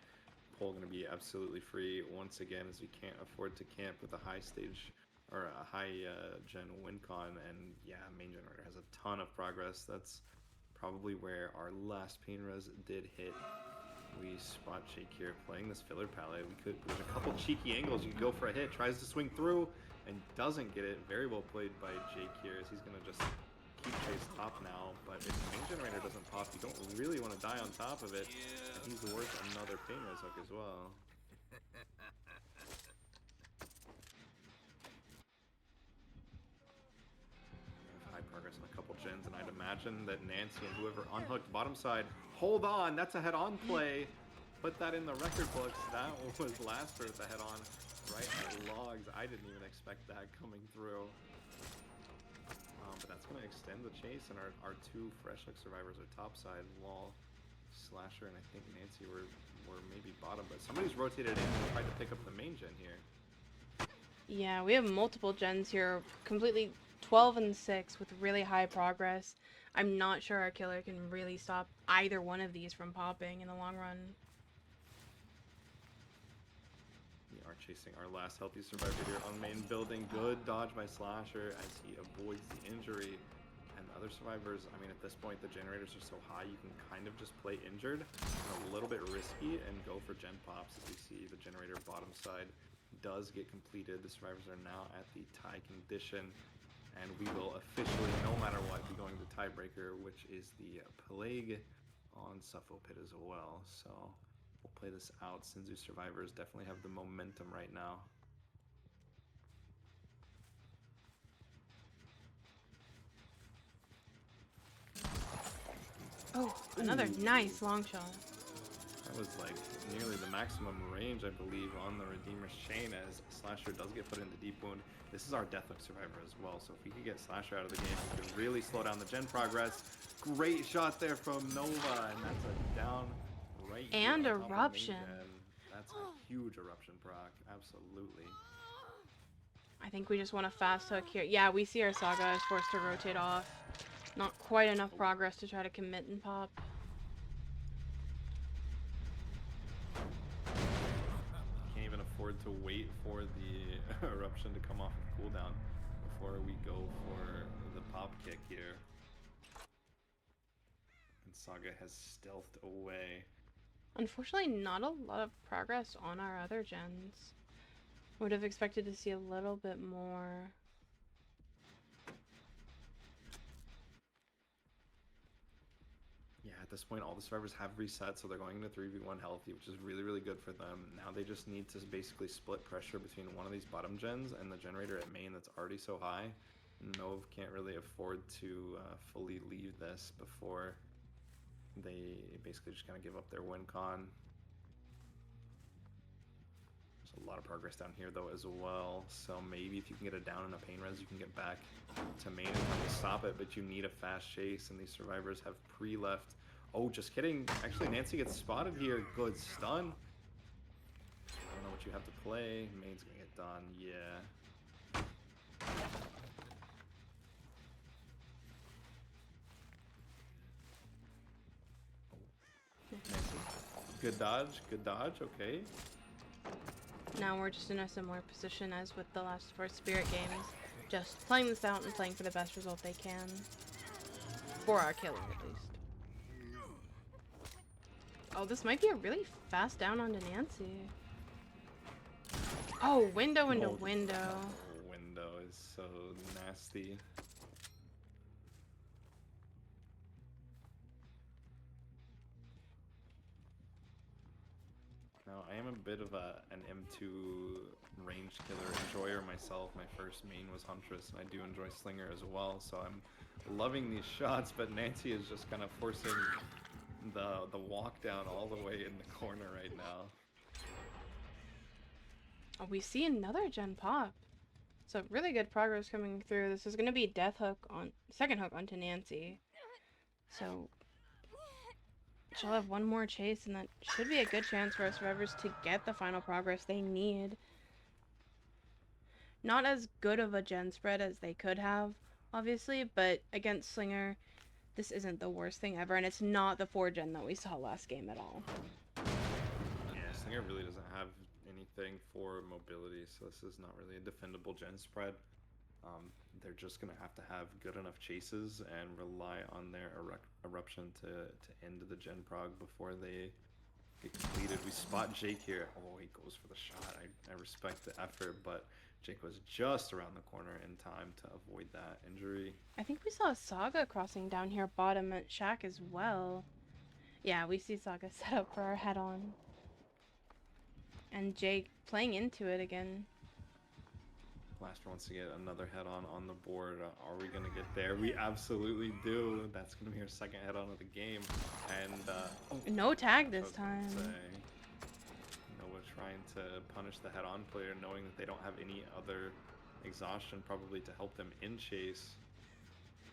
Speaker 1: Pole going to be absolutely free once again, as we can't afford to camp with a high stage or a high gen win con. And yeah, main generator has a ton of progress. That's probably where our last pain res did hit. We spot Jake here playing this filler palette. There's a couple cheeky angles. You can go for a hit, tries to swing through and doesn't get it. Very well played by Jake here, as he's gonna just keep chase top now. But if the main generator doesn't pop, you don't really want to die on top of it, and he's worth another pain res hook as well. Progress on a couple gens, and I'd imagine that Nancy and whoever unhooked bottom side, hold on, that's a head-on play. Put that in the record books. That was last with the head-on right at logs. I didn't even expect that coming through. But that's going to extend the chase, and our 2 fresh hook survivors are topside. Wall, Slasher, and I think Nancy were maybe bottom, but somebody's rotated in and tried to pick up the main gen here.
Speaker 2: Yeah, we have multiple gens here, completely 12 and 6 with really high progress. I'm not sure our killer can really stop either one of these from popping in the long run.
Speaker 1: We are chasing our last healthy survivor here on main building. Good dodge by Slasher as he avoids the injury. And the other survivors, I mean, at this point, the generators are so high, you can kind of just play injured, a little bit risky, and go for gen pops, as we see the generator bottom side does get completed, the survivors are now at the tie condition, and we will officially, no matter what, be going to tiebreaker, which is the Plague on Suffo Pit as well. So we'll play this out. Senzu survivors definitely have the momentum right now.
Speaker 2: Oh, another nice long shot.
Speaker 1: That was like nearly the maximum range, I believe, on the Redeemer's Chain, as Slasher does get put into deep wound. This is our Deathlook survivor as well, so if we could get Slasher out of the game, we could really slow down the gen progress. Great shot there from Nova, and that's a down right here
Speaker 2: And
Speaker 1: on top of
Speaker 2: Eruption.
Speaker 1: main gen. That's a huge Eruption proc, absolutely.
Speaker 2: I think we just want a fast hook here. Yeah, we see our Saga is forced to rotate off. Not quite enough progress to try to commit and pop.
Speaker 1: Can't even afford to wait for the Eruption to come off of cooldown before we go for the pop kick here. And Saga has stealthed away.
Speaker 2: Unfortunately, not a lot of progress on our other gens. Would have expected to see a little bit more.
Speaker 1: Yeah, at this point, all the survivors have reset, so they're going into 3v1 healthy, which is really, really good for them. Now they just need to basically split pressure between one of these bottom gens and the generator at main that's already so high. Nove can't really afford to fully leave this before they basically just kind of give up their win con. There's a lot of progress down here though as well, so maybe if you can get it down in a pain res, you can get back to main and try to stop it, but you need a fast chase, and these survivors have pre-left. Oh, just kidding. Actually, Nancy gets spotted here. Good stun. I don't know what you have to play. Main's gonna get done. Yeah. Good dodge, okay.
Speaker 2: Now we're just in a similar position as with the last four Spirit games. Just playing this out and playing for the best result they can. For our killer, at least. Oh, this might be a really fast down onto Nancy. Oh, window into window.
Speaker 1: Window is so nasty. Now, I am a bit of an M2 range killer enjoyer myself. My first main was Huntress, and I do enjoy Slinger as well, so I'm loving these shots, but Nancy is just kind of forcing the walk down all the way in the corner right now.
Speaker 2: Oh, we see another gen pop. So really good progress coming through. This is going to be death hook on second hook onto Nancy. So she'll have one more chase, and that should be a good chance for our survivors to get the final progress they need. Not as good of a gen spread as they could have, obviously, but against Slinger, this isn't the worst thing ever, and it's not the 4 gen that we saw last game at all.
Speaker 1: Yeah, Slinger really doesn't have anything for mobility, so this is not really a defendable gen spread. They're just going to have good enough chases and rely on their eruption to end the gen prog before they get completed. We spot Jake here. Oh, he goes for the shot. I respect the effort, but Jake was just around the corner in time to avoid that injury.
Speaker 2: I think we saw Saga crossing down here bottom at Shack as well. Yeah, we see Saga set up for our head-on. And Jake playing into it again.
Speaker 1: Blaster wants to get another head-on on the board. Are we going to get there? We absolutely do. That's going to be our second head-on of the game. And
Speaker 2: no tag this time.
Speaker 1: Noah trying to punish the head-on player, knowing that they don't have any other exhaustion probably to help them in chase.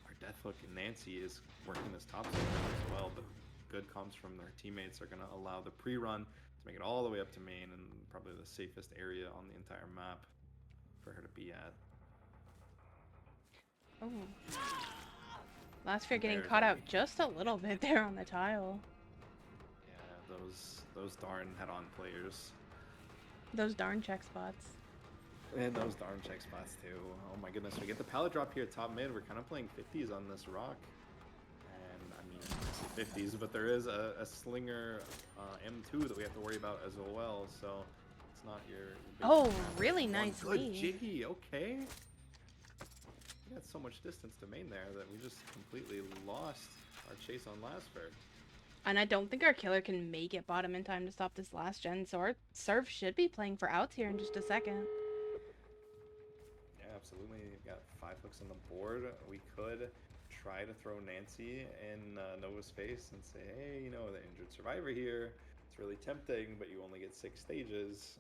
Speaker 1: Our Deathlook and Nancy is working this top side as well, but good comms from their teammates are going to allow the pre-run to make it all the way up to main, and probably the safest area on the entire map for her to be at.
Speaker 2: Oh. Last Fear getting caught out just a little bit there on the tile.
Speaker 1: Yeah, those darn head-on players.
Speaker 2: Those darn check spots.
Speaker 1: And those darn check spots too. Oh my goodness, we get the pallet drop here top mid. We're kind of playing 50s on this rock. And I mean, 50s, but there is a Slinger M2 that we have to worry about as well. So it's not your basic
Speaker 2: Oh,
Speaker 1: map.
Speaker 2: really
Speaker 1: One
Speaker 2: nice
Speaker 1: good
Speaker 2: lead.
Speaker 1: Jiggy, okay. We got so much distance to main there that we just completely lost our chase on Lasfer.
Speaker 2: And I don't think our killer can make it bottom in time to stop this last gen, so our serve should be playing for outs here in just a second.
Speaker 1: Yeah, absolutely. We've got 5 hooks on the board. We could try to throw Nancy in Nova's face and say, hey, you know, the injured survivor here. It's really tempting, but you only get 6 stages.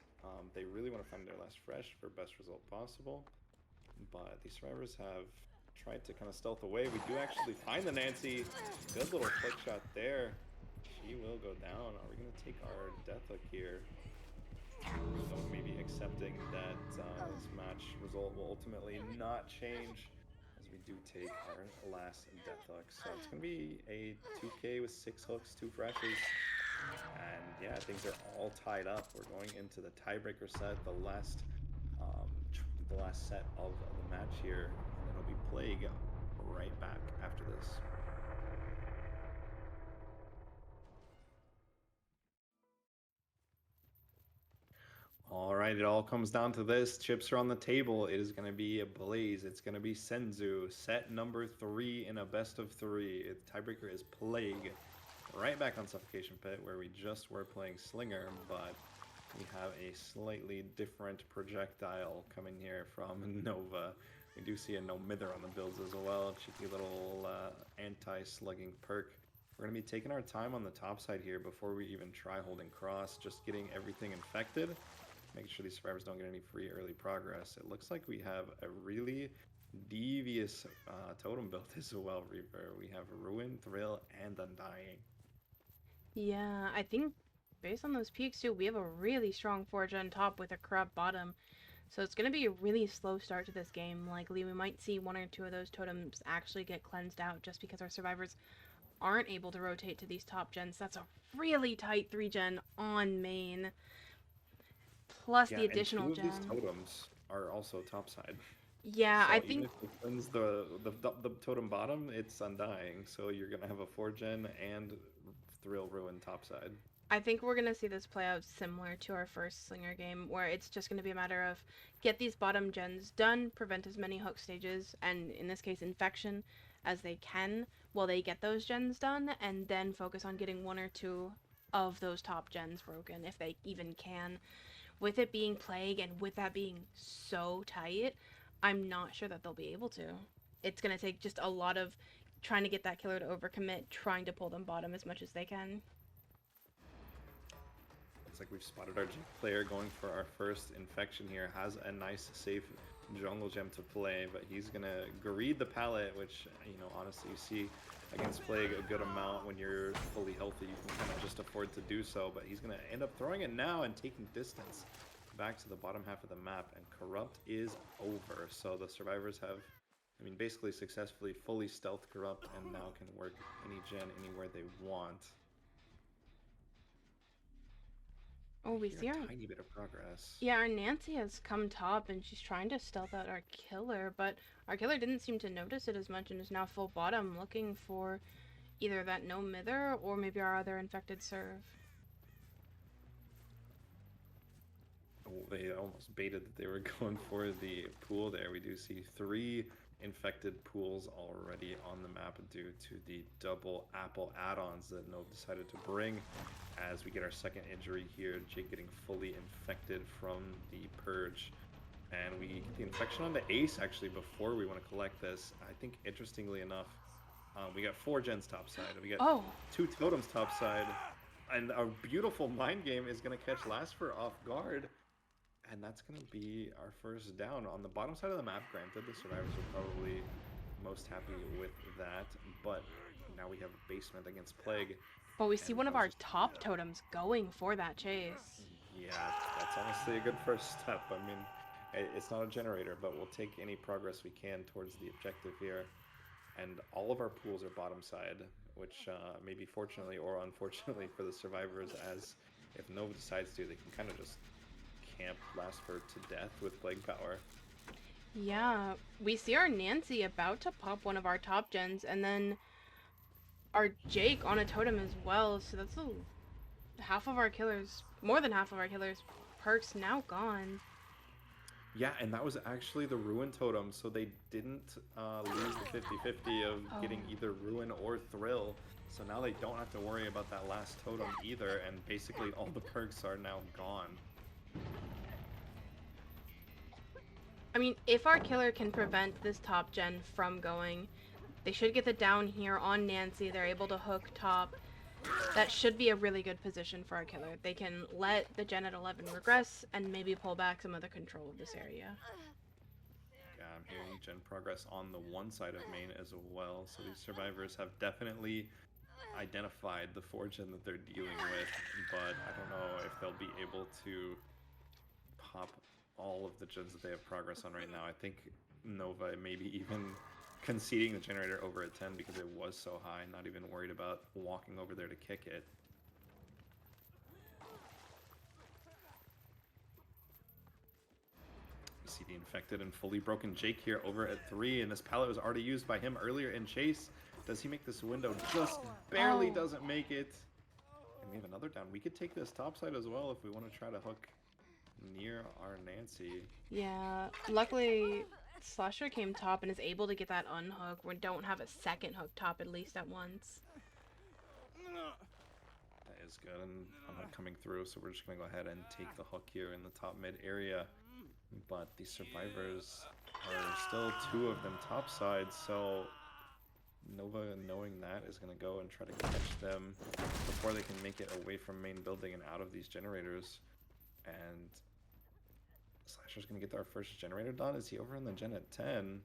Speaker 1: They really want to find their last fresh for best result possible. But these survivors have tried to kind of stealth away. We do actually find the Nancy. Good little flick shot there. She will go down. Are we going to take our death hook here? So maybe accepting that this match result will ultimately not change as we do take our last death hook. So it's going to be a 2K with 6 hooks, 2 freshes. And yeah, things are all tied up. We're going into the tiebreaker set, the last set of the match here, and it'll be Plague right back after this. All right, it all comes down to this. Chips are on the table. It is going to be a Blaze. It's going to be Senzu. Set number 3 in a best of 3. Tiebreaker is Plague. Right back on Suffocation Pit, where we just were playing Slinger, but we have a slightly different projectile coming here from Nova. We do see a no mither on the builds as well. Cheeky little anti-slugging perk. We're going to be taking our time on the top side here before we even try holding cross, just getting everything infected, making sure these survivors don't get any free early progress. It looks like we have a really devious totem build as well, Reaver. We have Ruin, Thrill, and Undying.
Speaker 2: Yeah, I think based on those peaks too, we have a really strong forge on top with a corrupt bottom. So it's going to be a really slow start to this game. Likely we might see 1 or 2 of those totems actually get cleansed out just because our survivors aren't able to rotate to these top gens. That's a really tight 3 gen on main. Plus the additional gen.
Speaker 1: And 2 of these totems are also topside.
Speaker 2: Yeah,
Speaker 1: so
Speaker 2: I
Speaker 1: even
Speaker 2: think
Speaker 1: if you cleanse the totem bottom, it's Undying. So you're gonna have a 4 gen and Thrill Ruin topside.
Speaker 2: I think we're going to see this play out similar to our first Slinger game, where it's just going to be a matter of get these bottom gens done, prevent as many hook stages, and in this case infection, as they can while they get those gens done, and then focus on getting 1 or 2 of those top gens broken, if they even can. With it being Plague, and with that being so tight, I'm not sure that they'll be able to. It's going to take just a lot of trying to get that killer to overcommit, trying to pull them bottom as much as they can.
Speaker 1: Looks like we've spotted our Jake player going for our first infection here. Has a nice, safe jungle gem to play, but he's going to greed the pallet, which, you know, honestly, you see against Plague a good amount when you're fully healthy. You can kind of just afford to do so, but he's going to end up throwing it now and taking distance back to the bottom half of the map, and Corrupt is over. So the survivors have, I mean, basically successfully fully stealth Corrupt and now can work any gen anywhere they want.
Speaker 2: Oh, we see our
Speaker 1: tiny bit of progress.
Speaker 2: Yeah, our Nancy has come top and she's trying to stealth out our killer, but our killer didn't seem to notice it as much and is now full bottom looking for either that no mither or maybe our other infected serve.
Speaker 1: Oh, they almost baited that they were going for the pool there. We do see 3 infected pools already on the map due to the double apple add-ons that Nove decided to bring. As we get our second injury here, Jake getting fully infected from the purge. And we get the infection on the ace actually before we want to collect this. I think interestingly enough, we got 4 gens topside. We got 2 totems topside. And our beautiful mind game is going to catch Lasfer off guard. And that's going to be our first down. On the bottom side of the map, granted, the survivors are probably most happy with that. But now we have a basement against Plague.
Speaker 2: But we see one of our top totems going for that chase.
Speaker 1: Yeah, that's honestly a good first step. I mean, it's not a generator, but we'll take any progress we can towards the objective here. And all of our pools are bottom side, which maybe fortunately or unfortunately for the survivors, as if Nova decides to, they can kind of just camp Lasfer to death with Plague Power.
Speaker 2: Yeah, we see our Nancy about to pop one of our top gens, and then our Jake on a totem as well, so that's half of our killers, more than half of our killers, perks now gone.
Speaker 1: Yeah, and that was actually the Ruin Totem, so they didn't lose the 50-50 of getting either Ruin or Thrill. So now they don't have to worry about that last totem either, and basically all the perks are now gone.
Speaker 2: I mean, if our killer can prevent this top gen from going, they should get the down here on Nancy. They're able to hook top. That should be a really good position for our killer. They can let the gen at 11 regress and maybe pull back some of the control of this area.
Speaker 1: Yeah, I'm hearing gen progress on the one side of main as well. So these survivors have definitely identified the 4-gen that they're dealing with, but I don't know if they'll be able to pop all of the gens that they have progress on right now. I think Nova maybe even conceding the generator over at 10 because it was so high, not even worried about walking over there to kick it. We see the infected and fully broken Jake here over at 3, and this pallet was already used by him earlier in chase. Does he make this window? Just barely doesn't make it. And we have another down. We could take this top side as well if we want to try to hook near our Nancy.
Speaker 2: Yeah, luckily Slasher came top and is able to get that unhook. We don't have a second hook top at least at once.
Speaker 1: That is good, and I'm not coming through, so we're just going to go ahead and take the hook here in the top mid area. But the survivors are still 2 of them top side, so Nova, knowing that, is going to go and try to catch them before they can make it away from main building and out of these generators. And Slasher's going to get our first generator done. Is he over on the gen at 10?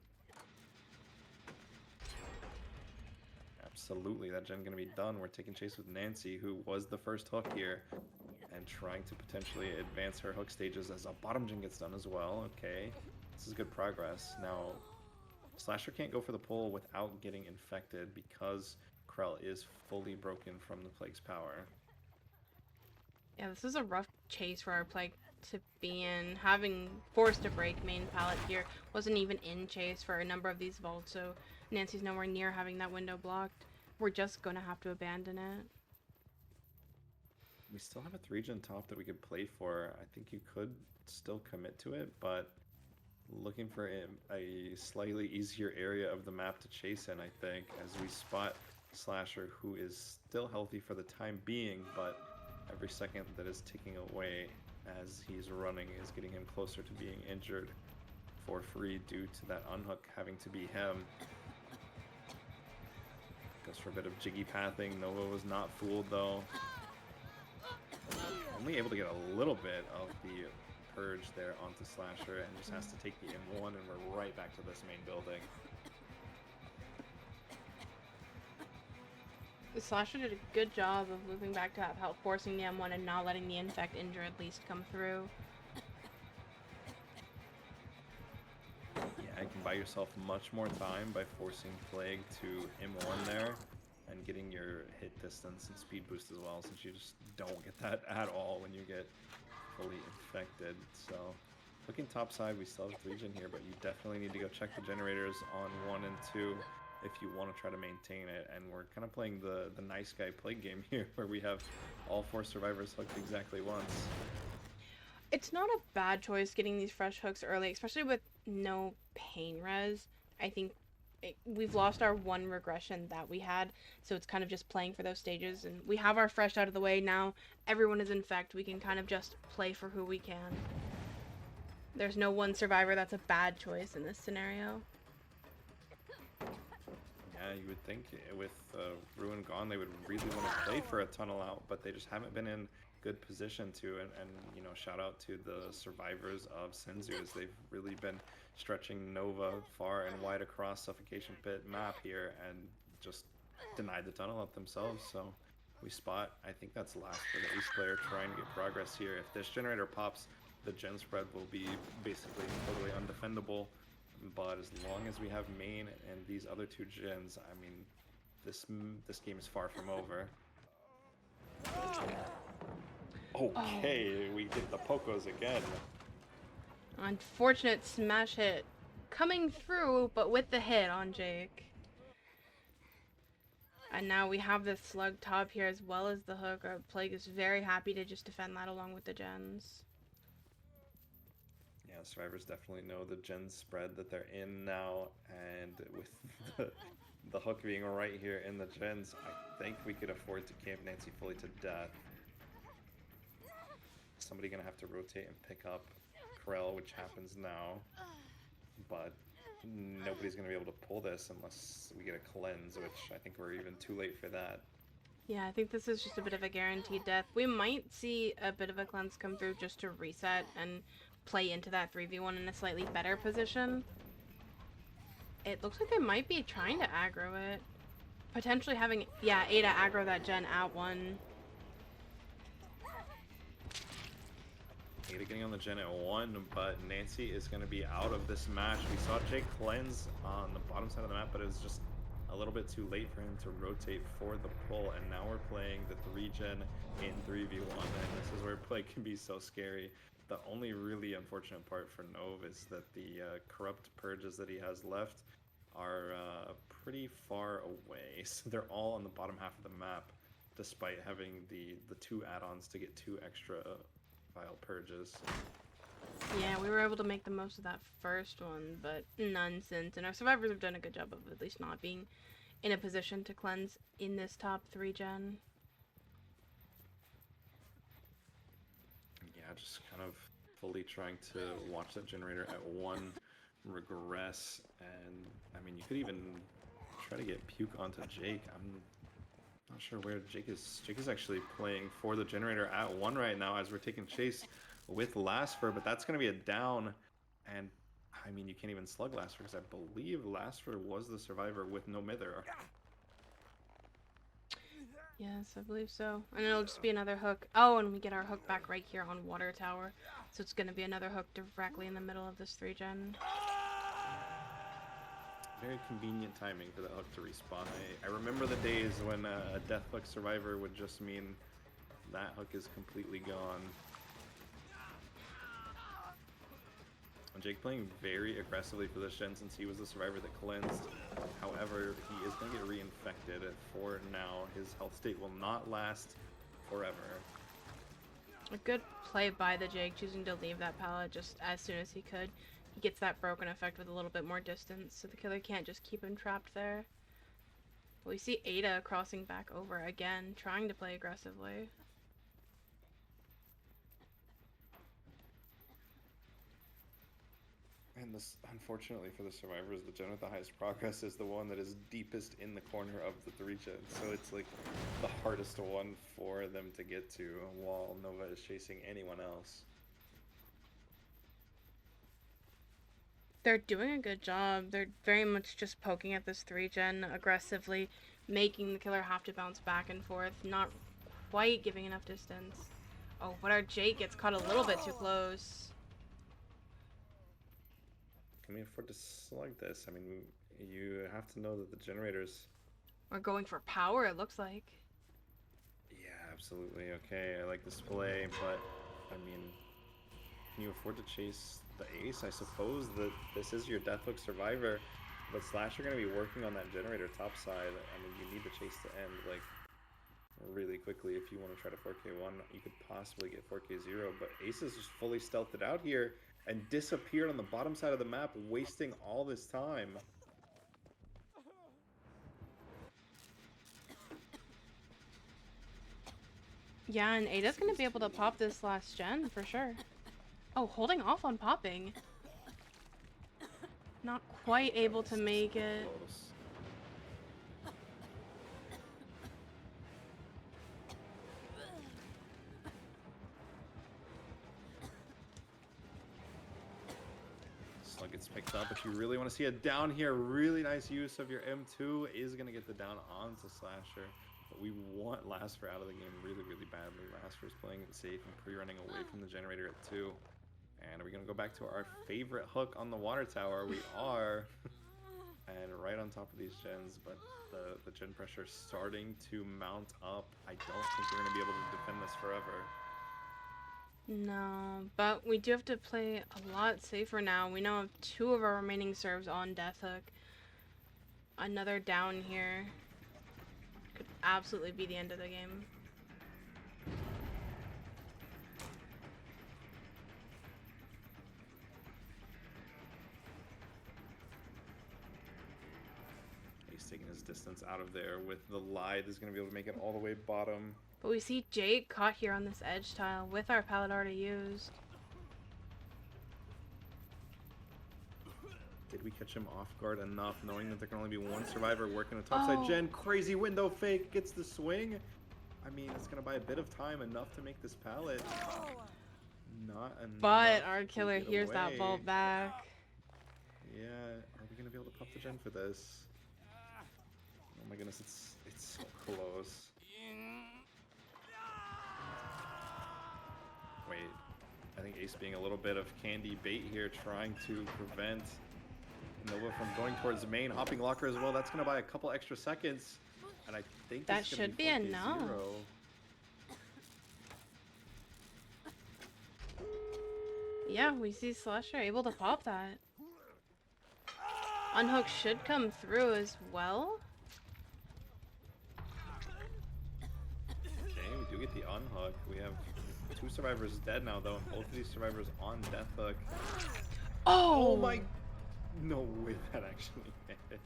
Speaker 1: Absolutely, that gen going to be done. We're taking chase with Nancy, who was the first hook here, and trying to potentially advance her hook stages as a bottom gen gets done as well. Okay, this is good progress. Now, Slasher can't go for the pull without getting infected because Krell is fully broken from the Plague's power.
Speaker 2: Yeah, this is a rough chase for our Plague to be in. Having forced to break main pallet here, wasn't even in chase for a number of these vaults, so Nancy's nowhere near having that window blocked. We're just gonna have to abandon it.
Speaker 1: We still have a 3-gen top that we could play for. I think you could still commit to it, but looking for a slightly easier area of the map to chase in, I think, as we spot Slasher, who is still healthy for the time being, but every second that is ticking away as he's running is getting him closer to being injured for free due to that unhook having to be him. Goes for a bit of jiggy pathing. Nova was not fooled though. Only able to get a little bit of the purge there onto Slasher, and just has to take the M1, and we're right back to this main building.
Speaker 2: Slasher did a good job of moving back to have help, forcing the M1 and not letting the infect injure at least come through.
Speaker 1: Yeah, you can buy yourself much more time by forcing Plague to M1 there and getting your hit distance and speed boost as well, since you just don't get that at all when you get fully infected. So looking top side, we still have 3-gen here, but you definitely need to go check the generators on 1 and 2 if you want to try to maintain it. And we're kind of playing the nice guy Plague game here, where we have all 4 survivors hooked exactly once.
Speaker 2: It's not a bad choice getting these fresh hooks early, especially with no pain res. I think we've lost our one regression that we had, so it's kind of just playing for those stages, and we have our fresh out of the way now. Everyone is infect. We can kind of just play for who we can. There's no one survivor that's a bad choice in this scenario.
Speaker 1: Yeah, you would think with Ruin gone, they would really want to play for a tunnel out, but they just haven't been in good position to. And you know, shout out to the survivors of Senzu, as they've really been stretching Nova far and wide across Suffocation Pit map here and just denied the tunnel out themselves. So we spot, I think that's last for the ace player trying to get progress here. If this generator pops, the gen spread will be basically totally undefendable. But as long as we have main and these other 2 gens, I mean, this game is far from over. Okay, we get the Pocos again.
Speaker 2: Unfortunate smash hit coming through, but with the hit on Jake. And now we have the slug top here as well as the hook. Our Plague is very happy to just defend that along with the gens.
Speaker 1: Survivors definitely know the gen spread that they're in now, and with the hook being right here in the gens, I think we could afford to camp Nancy fully to death. Somebody gonna have to rotate and pick up Krell, which happens now, but nobody's gonna be able to pull this unless we get a cleanse, which I think we're even too late for that.
Speaker 2: Yeah, I think this is just a bit of a guaranteed death. We might see a bit of a cleanse come through just to reset and play into that 3v1 in a slightly better position. It looks like they might be trying to aggro it. Potentially having, yeah, Ada aggro that gen at 1.
Speaker 1: Ada getting on the gen at 1, but Nancy is going to be out of this match. We saw Jake cleanse on the bottom side of the map, but it was just a little bit too late for him to rotate for the pull, and now we're playing the 3-gen in 3v1, and this is where play can be so scary. The only really unfortunate part for Nove is that the corrupt purges that he has left are pretty far away, so they're all on the bottom half of the map, despite having the 2 add-ons to get 2 extra vile purges.
Speaker 2: Yeah, we were able to make the most of that first one, but none since. And our survivors have done a good job of at least not being in a position to cleanse in this top 3-gen.
Speaker 1: Yeah, just kind of fully trying to watch that generator at 1 regress. And, I mean, you could even try to get Puke onto Jake. I'm not sure where Jake is. Jake is actually playing for the generator at 1 right now as we're taking chase with Lasfer, but that's going to be a down. And I mean, you can't even slug Lasfer because I believe Lasfer was the survivor with no mither.
Speaker 2: Yes, I believe so. And it'll just be another hook. Oh, and we get our hook back right here on Water Tower. So it's going to be another hook directly in the middle of this 3-gen.
Speaker 1: Very convenient timing for that hook to respawn. I remember the days when a death hook survivor would just mean that hook is completely gone. Jake playing very aggressively for this gen since he was the survivor that cleansed. However, he is going to get reinfected for now. His health state will not last forever.
Speaker 2: A good play by the Jake, choosing to leave that pallet just as soon as he could. He gets that broken effect with a little bit more distance, so the killer can't just keep him trapped there. We see Ada crossing back over again, trying to play aggressively.
Speaker 1: And this, unfortunately for the survivors, the gen with the highest progress is the one that is deepest in the corner of the 3-gen. So it's like the hardest one for them to get to while Nova is chasing anyone else.
Speaker 2: They're doing a good job. They're very much just poking at this 3-gen aggressively, making the killer have to bounce back and forth, not quite giving enough distance. Oh, but our Jake gets caught a little bit too close.
Speaker 1: Can we afford to slug this? I mean, you have to know that the generators...
Speaker 2: We're going for power, it looks like.
Speaker 1: Yeah, absolutely. Okay, I like this play, but, I mean, can you afford to chase the ace? I suppose that this is your Deathhook survivor, but Slash are going to be working on that generator top side. I mean, you need the chase to end, like, really quickly if you want to try to 4K1. You could possibly get 4K0, but Ace is just fully stealthed out here and disappeared on the bottom side of the map, wasting all this time.
Speaker 2: Yeah, and Ada's gonna be able to pop this last gen for sure. Oh, holding off on popping. Not quite able to make it.
Speaker 1: Slug gets picked up. If you really want to see a down here, really nice use of your M2 is going to get the down onto Slasher. But we want Lasfer out of the game really, really badly. Lasfer's playing it safe and pre-running away from the generator at 2. And are we going to go back to our favorite hook on the water tower? We are. And right on top of these gens, but the gen pressure starting to mount up. I don't think we're going to be able to defend this forever.
Speaker 2: No, but we do have to play a lot safer now. We now have 2 of our remaining serves on Deathhook. Another down here could absolutely be the end of the game.
Speaker 1: distance out of there with the Lyde is going to be able to make it all the way bottom.
Speaker 2: But we see Jake caught here on this edge tile with our pallet already used.
Speaker 1: Did we catch him off guard enough, knowing that there can only be one survivor working a topside gen? Crazy window fake, gets the swing. I mean, it's going to buy a bit of time, enough to make this pallet. Not enough.
Speaker 2: But our killer hears that ball back.
Speaker 1: Yeah, are we going to be able to pop the gen for this? Oh my goodness, it's so close. Wait, I think Ace being a little bit of candy bait here, trying to prevent Nova from going towards the main, hopping locker as well. That's going to buy a couple extra seconds, and I think
Speaker 2: that should be enough. Yeah, we see Slasher able to pop that. Unhook should come through as well.
Speaker 1: Okay, we do get the unhook. We have 2 survivors dead now, though, and both of these survivors on death hook.
Speaker 2: Oh
Speaker 1: my... No way that actually hit.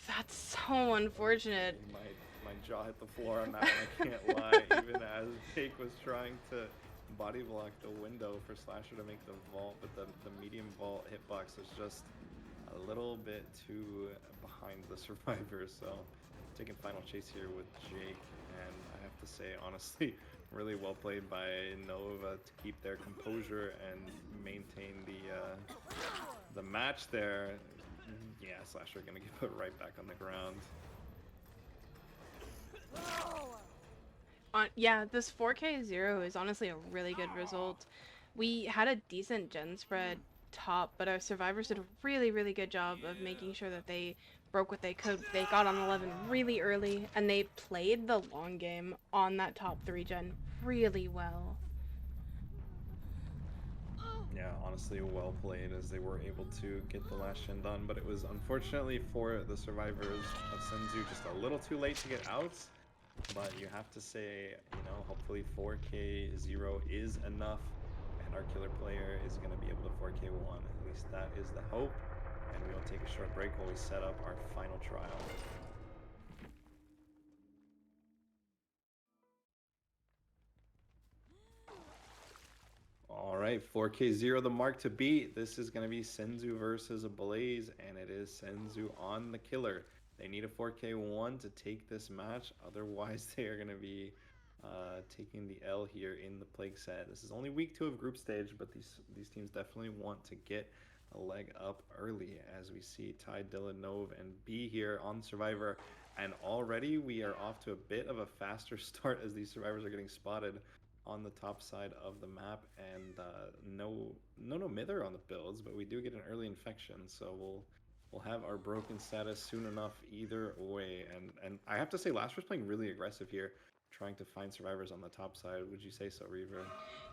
Speaker 2: That's so unfortunate.
Speaker 1: My jaw hit the floor on that one, I can't lie. Even as Jake was trying to body block the window for Slasher to make the vault, but the medium vault hitbox was just a little bit too behind the survivors. So taking final chase here with Jake, and I have to say, honestly, really well played by Nova to keep their composure and maintain the match there. Yeah, Slasher gonna get put right back on the ground.
Speaker 2: Yeah, this 4K0 is honestly a really good result. We had a decent gen spread top, but our survivors did a really, really good job of making sure that they broke what they could. They got on 11 really early, and they played the long game on that top 3 gen really well.
Speaker 1: Yeah, honestly, well played, as they were able to get the last gen done, but it was unfortunately for the survivors of Senzu just a little too late to get out. But you have to say, you know, hopefully 4K0 is enough, and our killer player is going to be able to 4K1. At least that is the hope. And we will take a short break while we set up our final trial. All right, 4K0, the mark to beat. This is going to be Senzu versus Blaze, and it is Senzu on the killer. They need a 4K1 to take this match, otherwise they are going to be taking the L here in the Plague set. This is only week 2 of group stage, but these teams definitely want to get a leg up early, as we see Ty, Dylan, Nove, and B here on Survivor. And already we are off to a bit of a faster start as these survivors are getting spotted on the top side of the map, and no Mither on the builds, but we do get an early infection, so we'll have our broken status soon enough either way. And I have to say, Lasher's playing really aggressive here, trying to find survivors on the top side. Would you say so, Reaver?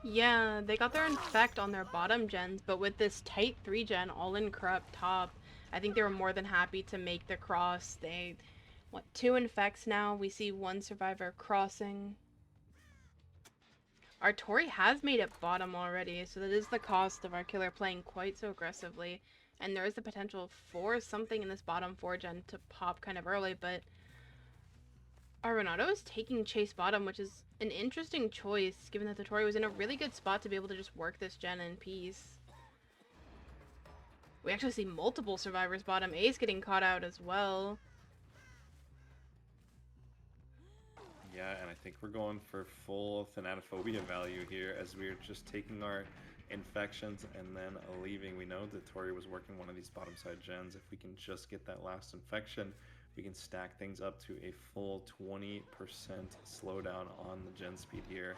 Speaker 2: Yeah, they got their infect on their bottom gens, but with this tight 3 gen all in corrupt top, I think they were more than happy to make the cross. They, 2 infects now. We see 1 survivor crossing. Our Tori has made it bottom already, so that is the cost of our killer playing quite so aggressively. And there is the potential for something in this bottom 4 gen to pop kind of early, but our Renato is taking chase bottom, which is an interesting choice, given that the Tori was in a really good spot to be able to just work this gen in peace. We actually see multiple survivors bottom. Ace getting caught out as well.
Speaker 1: Yeah, and I think we're going for full Thanatophobia value here, as we're just taking our infections and then leaving. We know that Tori was working one of these bottom side gens. If we can just get that last infection, we can stack things up to a full 20% slowdown on the gen speed here.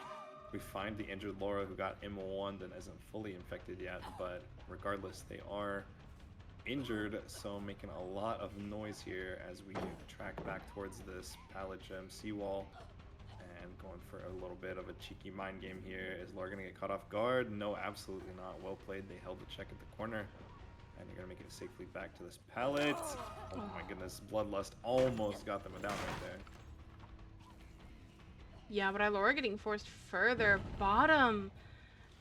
Speaker 1: We find the injured Laura, who got M1 and isn't fully infected yet, but regardless, they are injured, so making a lot of noise here as we track back towards this pallet gem seawall. And going for a little bit of a cheeky mind game here. Is Laura going to get caught off guard? No, absolutely not. Well played. They held the check at the corner. And you're going to make it safely back to this pallet. Oh my goodness. Bloodlust almost got them down right there.
Speaker 2: Yeah, but our Laura getting forced further bottom.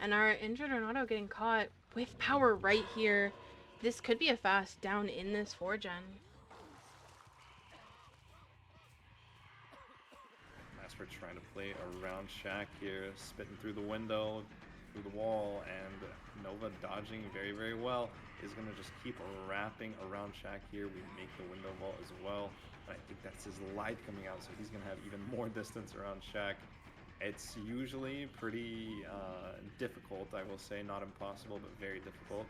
Speaker 2: And our injured Renato getting caught with power right here. This could be a fast down in this 4 gen.
Speaker 1: for trying to play around Shaq here, spitting through the window, through the wall, and Nova dodging very, very well. Is going to just keep wrapping around Shaq here. We make the window vault as well. But I think that's his light coming out, so he's going to have even more distance around Shaq. It's usually pretty difficult, I will say. Not impossible, but very difficult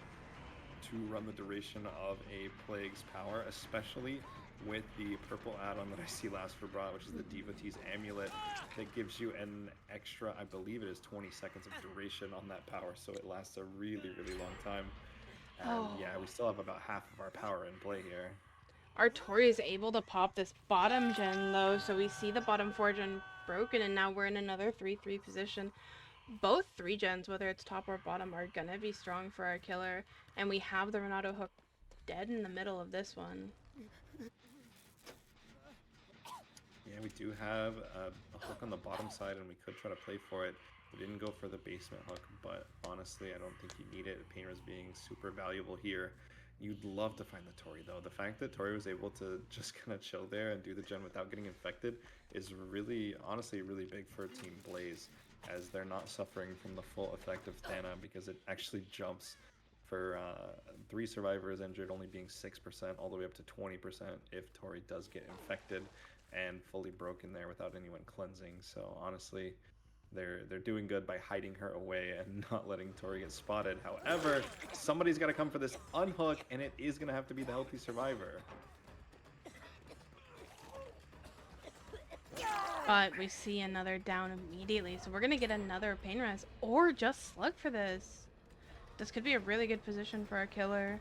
Speaker 1: to run the duration of a Plague's power, especially with the purple add-on that I see last for brought, which is the Devotee's Amulet, that gives you an extra, I believe it is 20 seconds of duration on that power, so it lasts a really, really long time. And yeah, we still have about half of our power in play here.
Speaker 2: Our Tori is able to pop this bottom gen though, so we see the bottom 4 gen broken, and now we're in another 3-3 position. Both 3 gens, whether it's top or bottom, are gonna be strong for our killer, and we have the Renato hook dead in the middle of this one.
Speaker 1: Yeah, we do have a hook on the bottom side, and we could try to play for it. We didn't go for the basement hook, but honestly, I don't think you need it. Painter's being super valuable here. You'd love to find the Tori, though. The fact that Tori was able to just kind of chill there and do the gen without getting infected is really, honestly, really big for Team Blaze, as they're not suffering from the full effect of Thana, because it actually jumps for 3 survivors injured, only being 6%, all the way up to 20% if Tori does get infected and fully broken there without anyone cleansing. So honestly, they're doing good by hiding her away and not letting Tori get spotted. However, somebody's got to come for this unhook, and it is going to have to be the healthy survivor.
Speaker 2: But we see another down immediately, so we're going to get another pain res or just slug for this. This could be a really good position for our killer.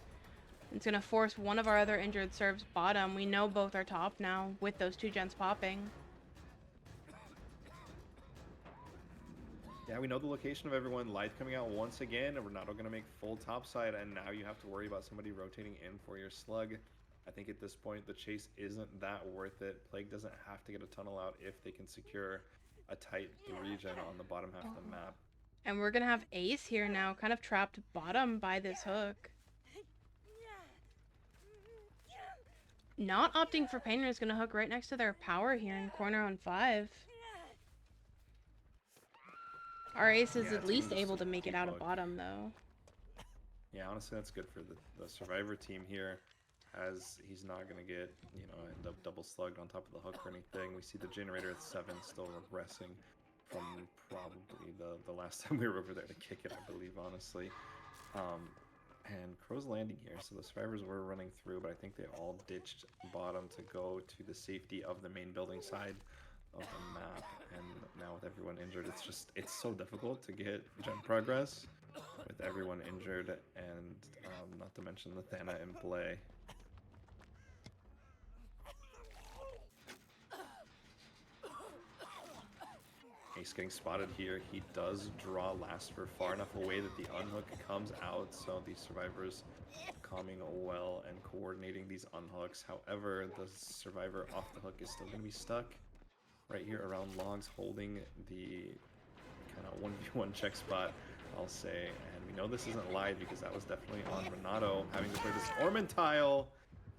Speaker 2: It's going to force one of our other injured serves bottom. We know both are top now with those 2 gens popping.
Speaker 1: Yeah, we know the location of everyone. Light coming out once again, and Renato going to make full topside, and now you have to worry about somebody rotating in for your slug. I think at this point, the chase isn't that worth it. Plague doesn't have to get a tunnel out if they can secure a tight regen on the bottom half of the map.
Speaker 2: And we're going to have Ace here now, kind of trapped bottom by this hook. Not opting for Painter is going to hook right next to their power here in corner on 5. Our Ace is at least able to make it out of bottom, though.
Speaker 1: Yeah, honestly, that's good for the survivor team here, as he's not going to get, you know, end up double slugged on top of the hook or anything. We see the generator at 7 still regressing from probably the last time we were over there to kick it, I believe, honestly. And Crow's landing here, so the survivors were running through, but I think they all ditched bottom to go to the safety of the main building side of the map. And now with everyone injured, it's so difficult to get gen progress with everyone injured, and not to mention the Thana in play. Ace getting spotted here. He does draw Lastford far enough away that the unhook comes out, so the survivors calming well and coordinating these unhooks. However, the survivor off the hook is still going to be stuck right here around logs, holding the kind of 1v1 check spot, I'll say. And we know this isn't live because that was definitely on Renato, having to play this Ormond tile.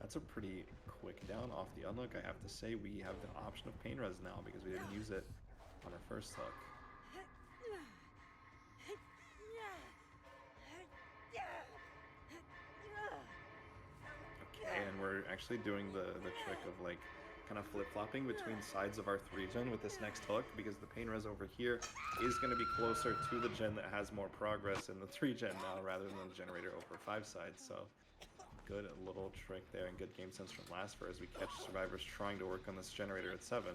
Speaker 1: That's a pretty quick down off the unhook, I have to say. We have the option of pain res now because we didn't use it on our first hook. Okay, and we're actually doing the trick of like kind of flip-flopping between sides of our 3-gen with this next hook, because the pain res over here is going to be closer to the gen that has more progress in the 3-gen now rather than the generator over 5 sides. So good little trick there and good game sense from Lastford as we catch survivors trying to work on this generator at 7.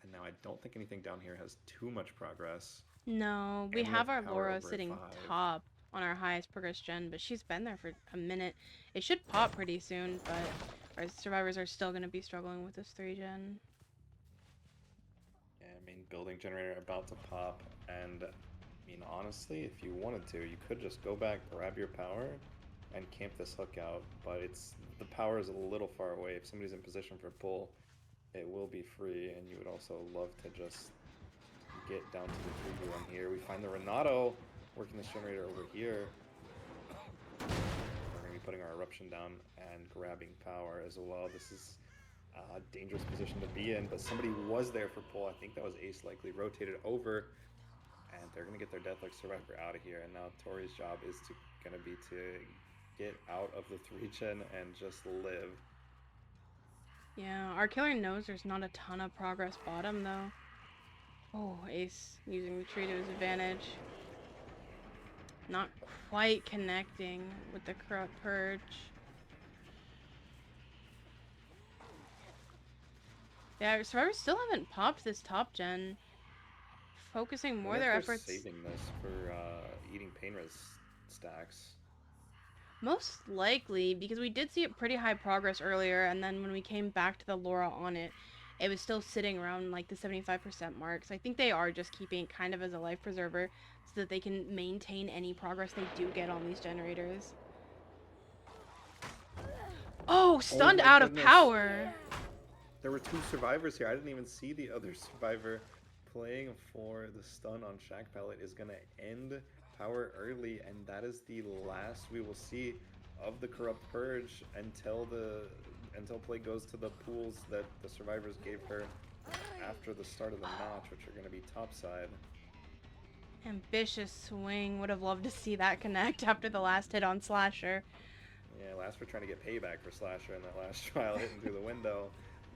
Speaker 1: And now I don't think anything down here has too much progress.
Speaker 2: No, we have our Laura sitting
Speaker 1: 5.
Speaker 2: top on our highest progress gen, but she's been there for a minute. It should pop pretty soon, but our survivors are still going to be struggling with this 3-gen.
Speaker 1: Yeah, I mean, building generator about to pop, and I mean, honestly, if you wanted to, you could just go back, grab your power, and camp this hook out, but the power is a little far away. If somebody's in position for pull, it will be free, and you would also love to just get down to the 3v1 here. We find the Renato working this generator over here. We're going to be putting our eruption down and grabbing power as well. This is dangerous position to be in, but somebody was there for pull. I think that was Ace likely rotated over, and they're going to get their Deathlock Survivor out of here. And now Tori's job is going to be to get out of the 3-gen and just live.
Speaker 2: Yeah, our killer knows there's not a ton of progress bottom though. Oh, Ace using the tree to his advantage. Not quite connecting with the Corrupt Purge. Yeah, survivors still haven't popped this top gen. Focusing more their efforts.
Speaker 1: Saving this for eating pain res stacks.
Speaker 2: Most likely, because we did see it pretty high progress earlier, and then when we came back to the Laura on it, it was still sitting around like the 75% mark. So I think they are just keeping it kind of as a life preserver so that they can maintain any progress they do get on these generators. Oh, stunned out of power!
Speaker 1: There were 2 survivors here. I didn't even see the other survivor. Playing for the stun on Shack Pallet is going to end power early, and that is the last we will see of the Corrupt Purge until play goes to the pools that the survivors gave her after the start of the match, which are going to be topside.
Speaker 2: Ambitious swing. Would have loved to see that connect after the last hit on Slasher.
Speaker 1: Yeah, last we're trying to get payback for Slasher in that last trial hitting through the window.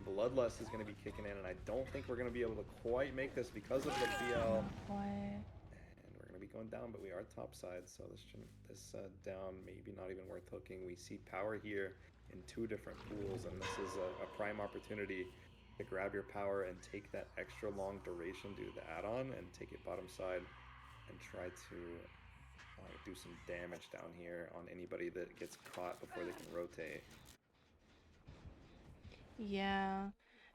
Speaker 1: Bloodlust is going to be kicking in, and I don't think we're going to be able to quite make this because of the BL. And we're going to be going down, but we are topside, so this down maybe not even worth hooking. We see power here in 2 different pools, and this is a prime opportunity to grab your power and take that extra long duration, do the add-on, and take it bottom side and try to do some damage down here on anybody that gets caught before they can rotate.
Speaker 2: Yeah,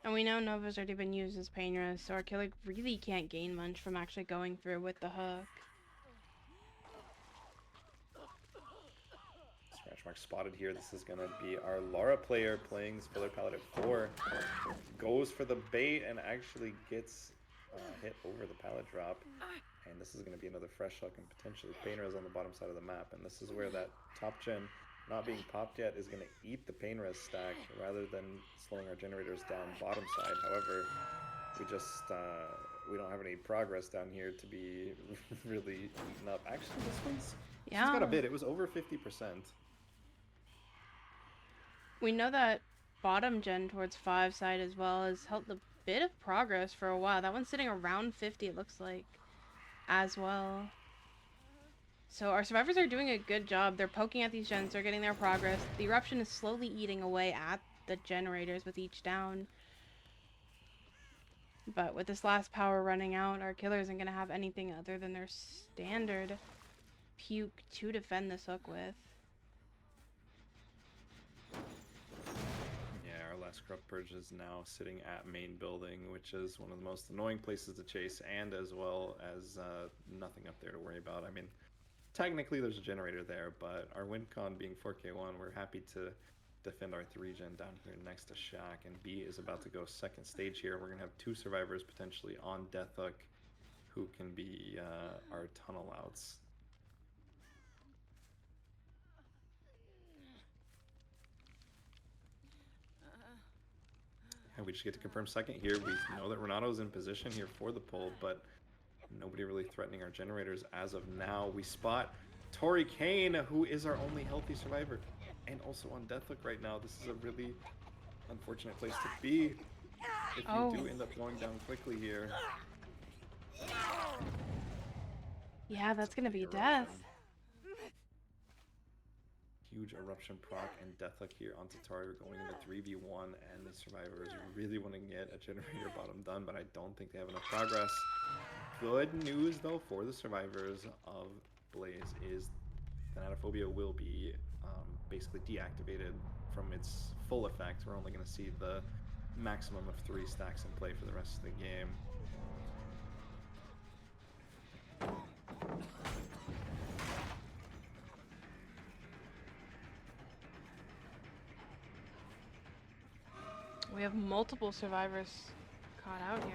Speaker 2: and we know Nova's already been used as pain res, so our killer really can't gain much from actually going through with the hook.
Speaker 1: Scratch mark spotted here. This is going to be our Lara player playing Spiller Pallet at 4. Goes for the bait and actually gets hit over the pallet drop. And this is going to be another fresh hook and potentially pain res on the bottom side of the map. And this is where that top gen not being popped yet is going to eat the pain res stack rather than slowing our generators down bottom side. However, we don't have any progress down here to be really eaten up. Actually, this got a bit. It was over 50%.
Speaker 2: We know that bottom gen towards 5 side as well has held a bit of progress for a while. That one's sitting around 50, it looks like, as well. So our survivors are doing a good job. They're poking at these gens, they're getting their progress. The eruption is slowly eating away at the generators with each down. But with this last power running out, our killer isn't going to have anything other than their standard puke to defend this hook with.
Speaker 1: Yeah, our last Corrupt Purge is now sitting at main building, which is one of the most annoying places to chase, and as well as nothing up there to worry about. I mean, technically there's a generator there, but our win con being 4K1, we're happy to defend our 3-gen down here next to Shack, and B is about to go second stage here. We're going to have 2 survivors potentially on Death Hook who can be our tunnel outs. And we just get to confirm second here. We know that Renato's in position here for the pull, but nobody really threatening our generators as of now. We spot Tori Kane, who is our only healthy survivor, and also on Deathlock right now. This is a really unfortunate place to be if you do end up going down quickly here.
Speaker 2: Yeah, that's gonna be death.
Speaker 1: Huge eruption proc and Deathlock here onto Tori. We're going into 3v1, and the survivors really want to get a generator bottom done, but I don't think they have enough progress. Good news though for the survivors of Blaze is Thanatophobia will be basically deactivated from its full effect. We're only going to see the maximum of 3 stacks in play for the rest of the game.
Speaker 2: We have multiple survivors caught out here.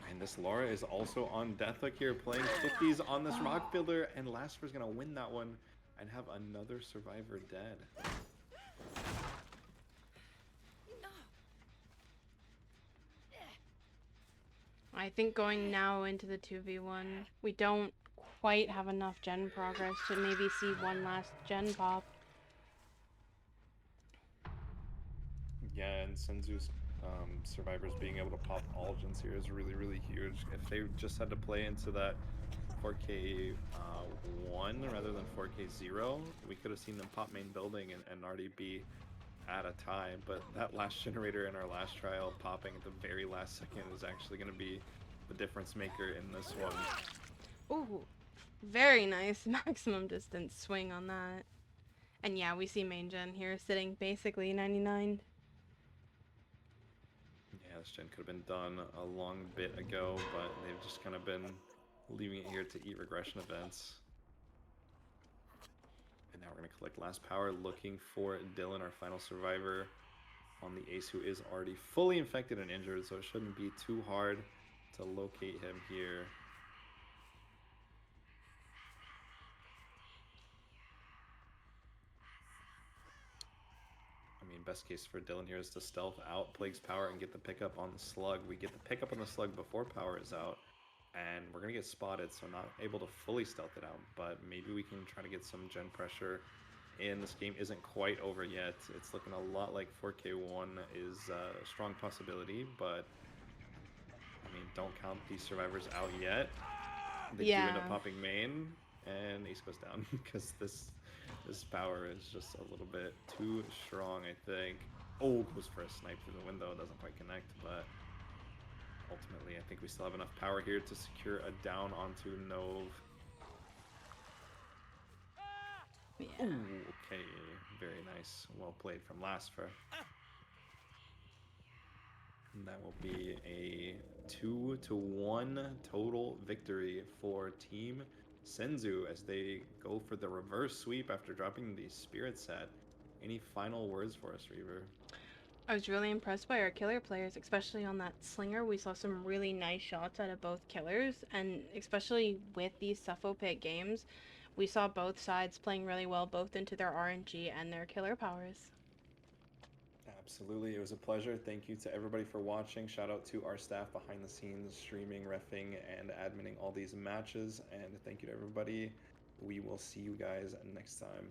Speaker 1: And this Laura is also on Deathlock here, playing 50s on this rock builder, and Lasper's gonna win that one and have another survivor dead.
Speaker 2: I think going now into the 2v1, we don't quite have enough gen progress to maybe see one last gen pop.
Speaker 1: Yeah, and Senzu's survivors being able to pop all gens here is really, really huge. If they just had to play into that 4K 1 rather than 4K 0, we could have seen them pop main building and already be at a tie. But that last generator in our last trial popping at the very last second is actually going to be the difference maker in this one.
Speaker 2: Ooh, very nice maximum distance swing on that. And yeah, we see main gen here sitting basically 99.
Speaker 1: Yeah, this gen could have been done a long bit ago, but they've just kind of been leaving it here to eat regression events. And now we're going to collect last power, looking for Dylan, our final survivor, on the ace, who is already fully infected and injured, so it shouldn't be too hard to locate him here. I mean, best case for Dylan here is to stealth out Plague's power and get the pickup on the slug. We get the pickup on the slug before power is out, and we're going to get spotted, so not able to fully stealth it out, but maybe we can try to get some gen pressure in. This game isn't quite over yet. It's looking a lot like 4K1 is a strong possibility, but I mean, don't count these survivors out yet. They do end up popping main, and ace goes down because this power is just a little bit too strong, I think. Oh, goes for a snipe through the window. Doesn't quite connect, but ultimately, I think we still have enough power here to secure a down onto Nove.
Speaker 2: Yeah.
Speaker 1: Ooh, okay, very nice. Well played from Lasfer. And that will be a 2-1 total victory for Team Senzu as they go for the reverse sweep after dropping the Spirit set. Any final words for us, Reaver?
Speaker 2: I was really impressed by our killer players, especially on that slinger. We saw some really nice shots out of both killers, and especially with these Suffo Pit games, we saw both sides playing really well, both into their RNG and their killer powers.
Speaker 1: Absolutely, it was a pleasure. Thank you to everybody for watching. Shout out to our staff behind the scenes, streaming, reffing, and adminning all these matches. And thank you to everybody. We will see you guys next time.